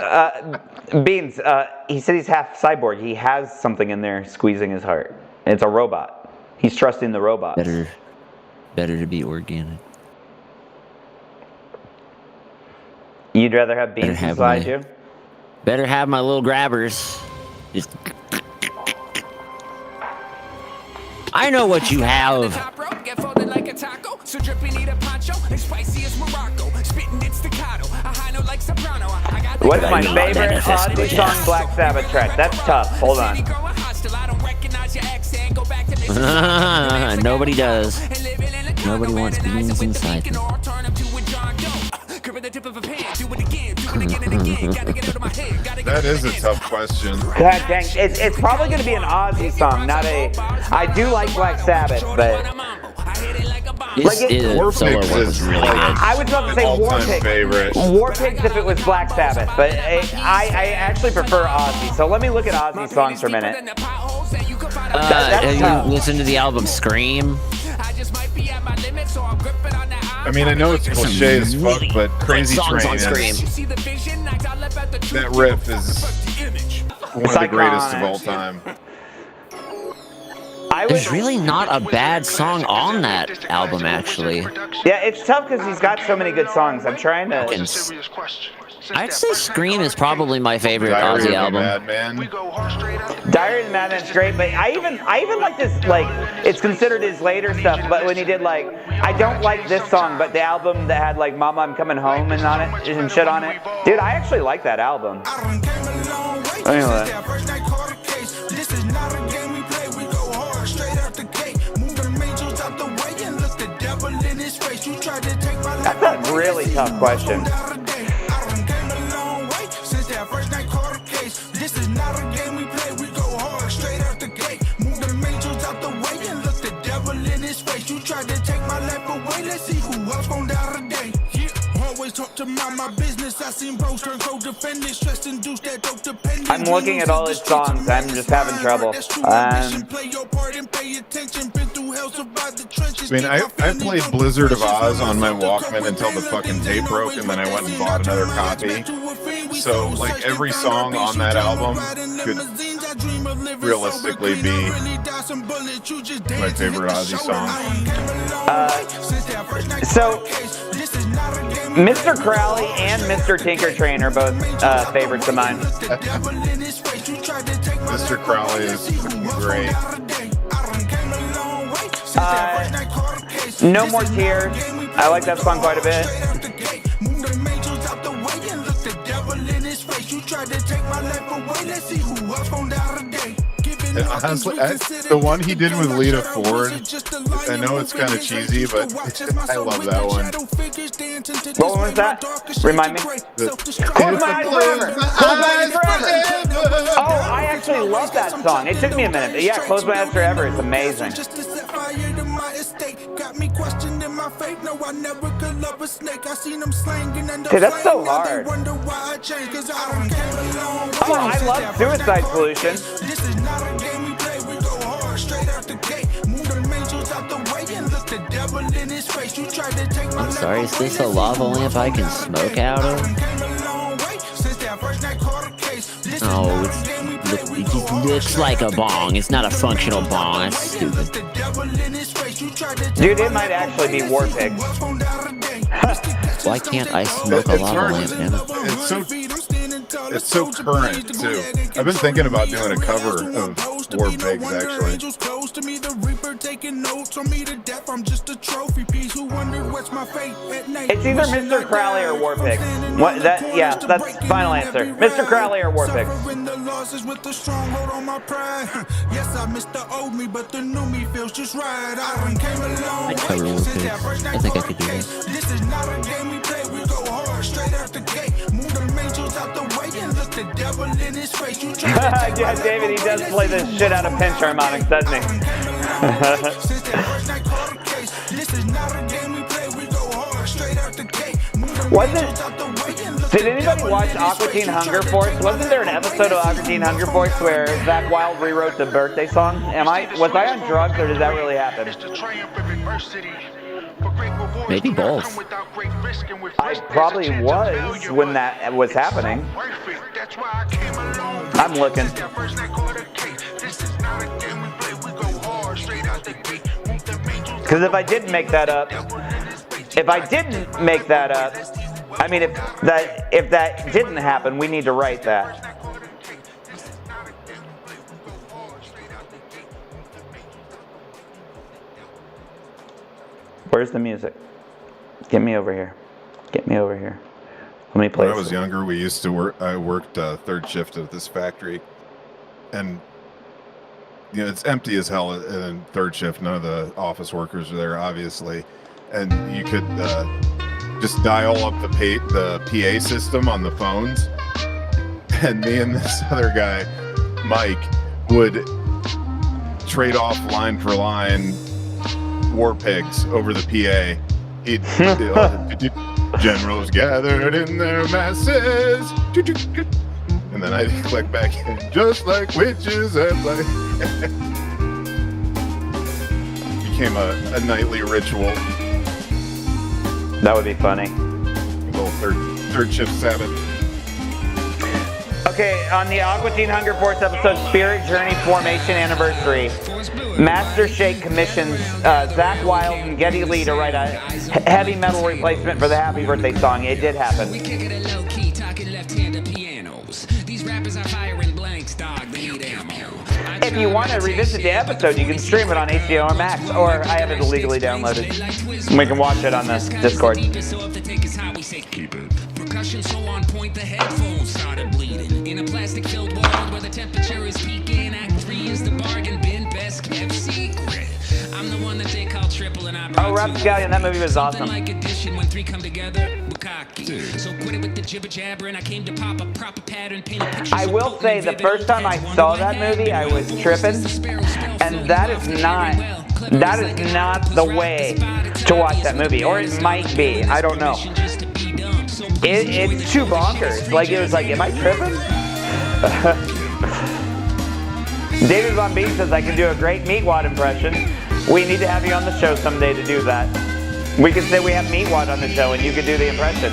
Beans. He said he's half cyborg. He has something in there squeezing his heart. It's a robot. He's trusting the robot. Better to be organic. You'd rather have beans inside you? Better have my little grabbers. Just. I know what you have. What's my favorite Ozzy song, Black Sabbath track? That's tough. Hold on. Nobody does. Nobody wants beans inside them. That is a tough question. God dang, it's probably going to be an Ozzy song, not a... I do like Black Sabbath, but... Solo work was really good. I would love to say All-time favorite. War Pigs if it was Black Sabbath, but I actually prefer Ozzy. So let me look at Ozzy songs for a minute. Have you listened to the album Scream? I mean, I know it's cliche as fuck, but Crazy Train on Scream. That riff is one of the greatest of all time. There's really not a bad song on that album, actually. Yeah, it's tough because he's got so many good songs. I'm trying to... I'd say Scream is probably my favorite Ozzy album. Diary of the Madman's great, but I even like this, like, it's considered his later stuff, but when he did, like, I don't like this song, but the album that had, like, Mama, I'm Coming Home and on it, and shit on it. Dude, I actually like that album. Anyway. That's a really tough question. I'm looking at all his songs. I'm just having trouble. I mean, I played Blizzard of Oz on my Walkman until the fucking tape broke, and then I went and bought another copy. So, like, every song on that album could realistically be my favorite Ozzy song. So, Mr. Crowley and Mr. Tinker Train are both favorites of mine. Mr. Crowley is great. No More Tears. I like that song quite a bit. Honestly, the one he did with Lita Ford, I know it's kind of cheesy, but I love that one. What one was that? Remind me. Close My Eyes Forever. Close My Eyes Forever. Oh, I actually love that song. It took me a minute. But yeah, Close My Eyes Forever is amazing. Dude, that's so hard. Oh, I love Suicide Solution. I'm sorry, is this a lava lamp I can smoke out of? Oh, it just looks like a bong. It's not a functional bong. That's stupid. Dude, it might actually be War Pigs. Why can't I smoke a lava lamp, man? It's so current, too. I've been thinking about doing a cover of War Pigs, actually. It's either Mr. Crowley or War Pigs. What? That? Yeah, that's the final answer. Mr. Crowley or War Pigs. I'd cover War Pigs. I think I could do that. Yeah, David, he does play the shit out of pinch harmonics, doesn't he? Did anybody watch Aqua Teen Hunger Force? Wasn't there an episode of Aqua Teen Hunger Force where Zach Wilde rewrote the birthday song? Was I on drugs or did that really happen? Maybe both. I probably was when that was happening. I'm looking. Because if I didn't make that up, I mean, if that didn't happen, we need to write that. Where's the music? Get me over here. Get me over here. Let me play. When I was younger, we used to work. I worked third shift at this factory, and it's empty as hell in third shift. None of the office workers are there, obviously, and you could just dial up the PA system on the phones, and me and this other guy, Mike, would trade off line for line war pigs over the PA. He'd generals gathered in their masses, and then I'd click back in, just like witches at play. Became a nightly ritual. That would be funny. A little third shift Sabbath. Okay, on the Aqua Teen Hunger Force episode Spirit Journey Formation Anniversary, Master Shake commissions Zach Wilde and Geddy Lee to write a heavy metal replacement for the Happy Birthday song. It did happen. We kick it at low key, talking left-handed pianos. These rappers are firing blanks, dog. They need ammo. If you want to revisit the episode, you can stream it on HBO or Max, or I have it illegally downloaded. We can watch it on the Discord. Keep it. Percussion so on point, the headphones started bleeding. In a plastic-filled world where the temperature is peaking, Act 3 is the bargain bin, best kept secret. I'm the one that they call triple, and I brought Oh, Rapscallion, that movie was awesome. like addition when 3 come together, we're cocky. So quit it with the jibber jabber, and I came to pop a proper pattern, paint a picture. I will say the first time I saw that movie, I was tripping, and that is not the way to watch that movie, or it might be. I don't know. It's too bonkers. Like, it was like, am I tripping? David Von Bean says I can do a great Meatwad impression. We need to have you on the show someday to do that. We could say we have Meatwad on the show and you could do the impression.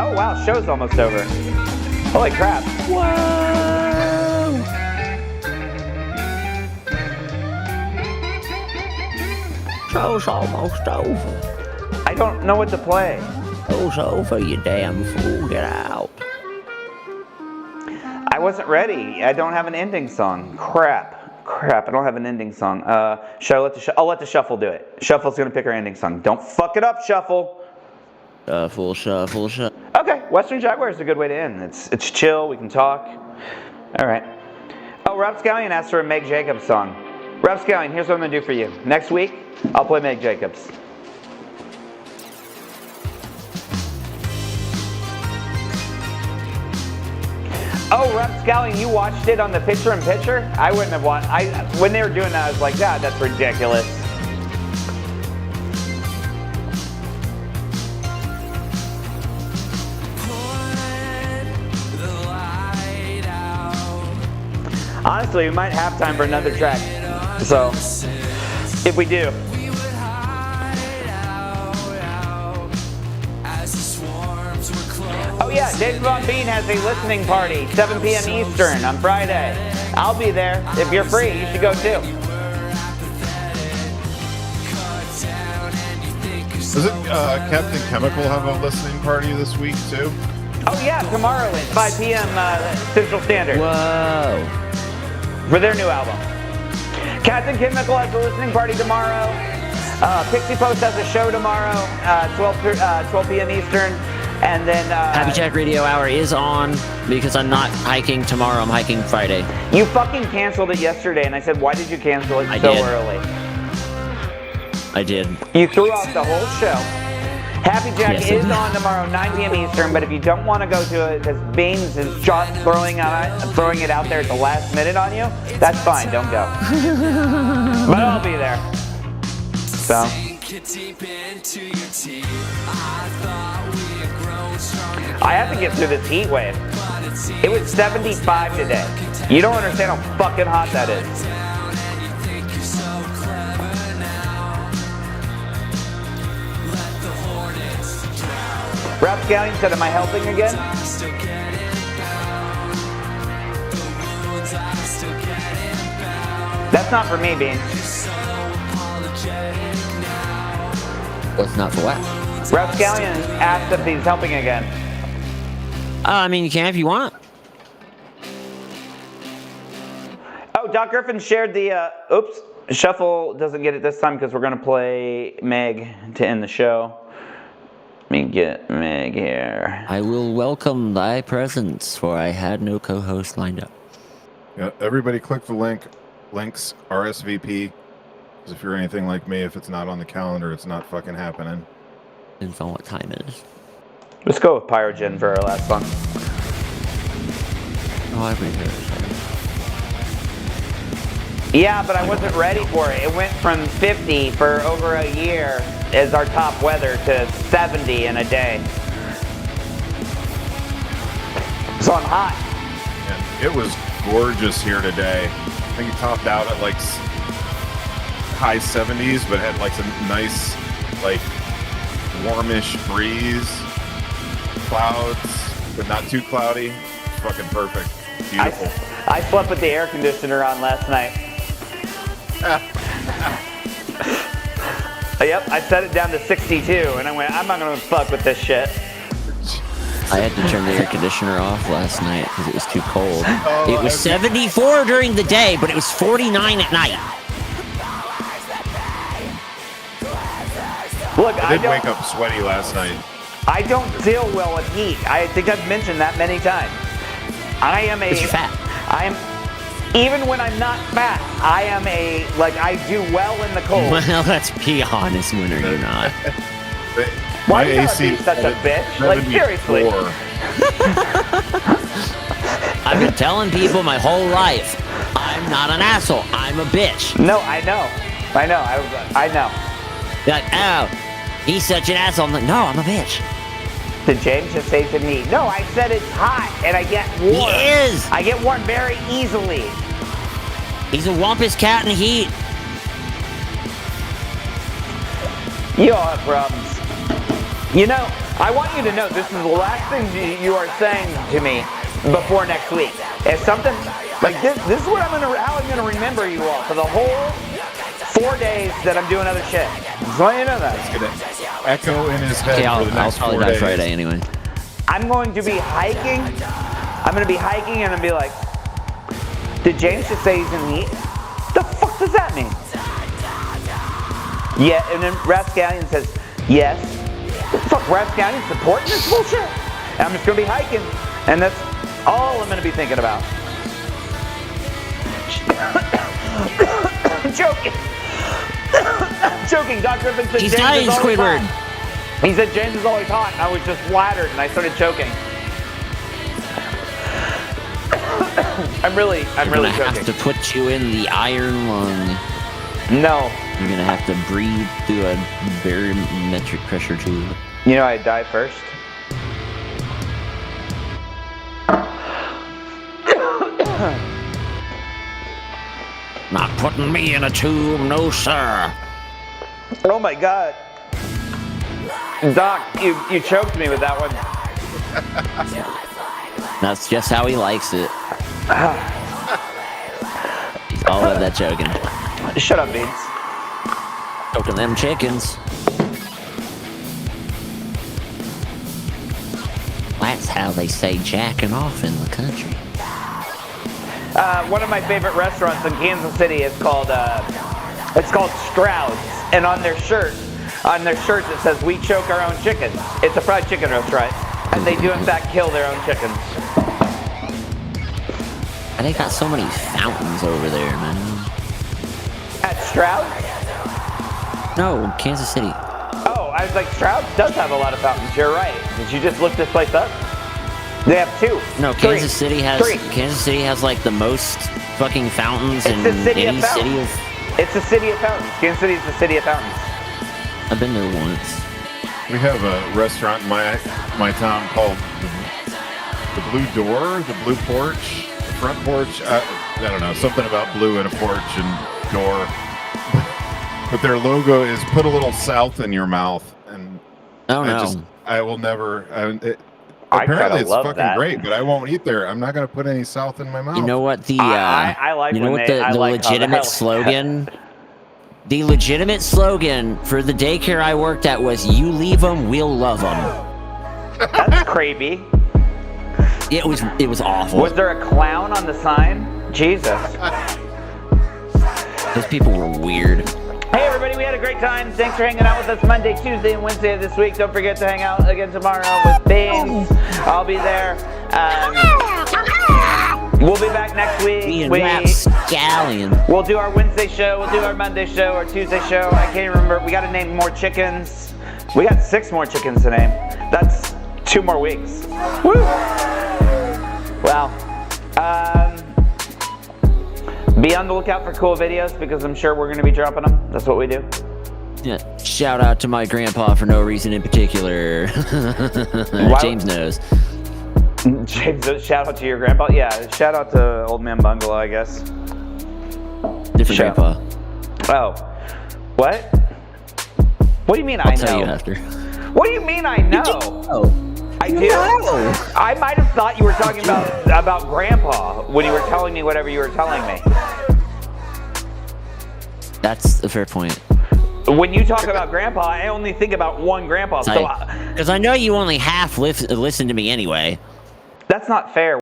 Oh wow, show's almost over. Holy crap. Whoa! Show's almost over. I don't know what to play. Show's over, you damn fool. Get out. I wasn't ready. I don't have an ending song. Crap. I don't have an ending song. I'll let the Shuffle do it. Shuffle's gonna pick our ending song. Don't fuck it up, Shuffle. Shuffle. Okay, Western Jaguar is a good way to end. It's chill. We can talk. All right. Oh, Rapscallion asked for a Meg Jacobs song. Rapscallion, here's what I'm gonna do for you. Next week, I'll play Meg Jacobs. Oh, Rapscallion, you watched it on the picture-in-picture? I wouldn't have watched. When they were doing that, I was like, God, that's ridiculous. Honestly, we might have time for another track. So, if we do. Oh yeah, David Von Bean has a listening party, 7 p.m. Eastern on Friday. I'll be there. If you're free, you should go too. Doesn't Captain Chemical have a listening party this week too? Oh yeah, tomorrow at 5 p.m. Central Standard. Whoa. For their new album. Captain Chemical has a listening party tomorrow. Pixie Post has a show tomorrow, 12 p.m. Eastern. And then Happy Jack Radio Hour is on because I'm not hiking tomorrow. I'm hiking Friday. You fucking canceled it yesterday, and I said, why did you cancel it so early? I did. You threw out the whole show. Happy Jack is on tomorrow, 9 p.m. Eastern, but if you don't want to go to it because Beans is just throwing it out there at the last minute on you, that's fine, don't go. But I'll be there. So. I have to get through this heat wave. It was 75 today. You don't understand how fucking hot that is. Rapscallion said, am I helping again? That's not for me, Bean. What's not for what? Rapscallion asked if he's helping again. I mean, you can if you want. Oh, Doc Griffin shared the, oops, Shuffle doesn't get it this time because we're going to play Meg to end the show. Let me get Meg here. I will welcome thy presence, for I had no co-host lined up. Yeah, everybody click the links, RSVP. Because if you're anything like me, if it's not on the calendar, it's not fucking happening. Depends on what time it is. Let's go with Pyrogen for our last song. Oh, I've been here. Yeah, but I wasn't ready for it. It went from 50 for over a year as our top weather to 70 in a day. So I'm hot. And it was gorgeous here today. I think it topped out at like high 70s, but had like some nice, like warmish breeze, clouds, but not too cloudy. Fucking perfect. Beautiful. I slept with the air conditioner on last night. Yep, I set it down to 62, and I went, I'm not gonna fuck with this shit. I had to turn the air conditioner off last night because it was too cold. It was 74 during the day, but it was 49 at night. Look, I did wake up sweaty last night. I don't deal well with heat. I think I've mentioned that many times. I am a... You're fat. Even when I'm not fat, I am I do well in the cold. Well, let's be honest, when are you not? Why My do you gotta AC be such a bitch? Like, seriously. I've been telling people my whole life, I'm not an asshole, I'm a bitch. No, I know. I know. They're like, oh, he's such an asshole. I'm like, no, I'm a bitch. Did James just say to me, no, I said it's hot and I get warm. He is. I get warm very easily. He's a wampus cat in heat. You all have problems. You know, I want you to know this is the last thing you are saying to me before next week. If something like this is what how I'm gonna remember you all for the whole 4 days that I'm doing other shit. Just want you to know that. It's gonna echo in his head for the I'll next probably 4 die days. Friday anyway. I'm going to be hiking. I'm gonna be hiking and I'm be like, did James just say he's in heat? The fuck does that mean? Yeah, and then Rapscallion says, yes. What the fuck, Rapscallion supporting this bullshit? And I'm just gonna be hiking, and that's all I'm gonna be thinking about. I'm joking. I'm joking. Dr. Griffin said He's James dying, is always Squidward. hot. He said James is always hot, and I was just flattered, and I started choking. I'm really gonna joking. have to put you in the iron lung. No. You're gonna have to breathe through a barometric pressure tube. You know I die first? Not putting me in a tube, no sir. Oh my god. Doc, you choked me with that one. That's just how he likes it. He's all about that choking. Shut up, Beans. Choking them chickens. That's how they say jacking off in the country. One of my favorite restaurants in Kansas City is called Stroud's, and on their shirts it says "We choke our own chickens." It's a fried chicken restaurant, and they do in fact kill their own chickens. And they got so many fountains over there, man. At Stroud's? No, Kansas City. Oh, I was like, Stroud's does have a lot of fountains. You're right. Did you just look this place up? They have 2. No, Three. Kansas City has like the most fucking fountains in the city any of fountains. city of. It's the city of fountains. Kansas City is the city of fountains. I've been there once. We have a restaurant in my town called the blue door, the blue porch, the front porch. I don't know, something about blue in a porch and door. But their logo is put a little south in your mouth, and I will never. Apparently, it's fucking great, but I won't eat there. I'm not going to put any south in my mouth. You know what the I like you know when what they- I the like how the legitimate hell- slogan? The legitimate slogan for the daycare I worked at was "You leave them, we'll love them." That's creepy. It was awful. Was there a clown on the sign? Jesus. Those people were weird. Hey everybody, we had a great time. Thanks for hanging out with us Monday, Tuesday, and Wednesday of this week. Don't forget to hang out again tomorrow with Beans. I'll be there. We'll be back next week. We'll do our Wednesday show. We'll do our Monday show, our Tuesday show. I can't remember. We got to name more chickens. We got 6 more chickens to name. That's 2 more weeks. Woo! Wow. Be on the lookout for cool videos because I'm sure we're going to be dropping them. That's what we do. Yeah. Shout out to my grandpa for no reason in particular. James knows. James, shout out to your grandpa. Yeah, shout out to Old Man Bungalow, I guess. Different grandpa. Oh, what? What do you mean I'll know? tell you after. What do you mean I know? I do. I might have thought you were talking about Grandpa when you were telling me whatever you were telling me. That's a fair point. When you talk about Grandpa, I only think about one Grandpa. Because I know you only half listen to me anyway. That's not fair.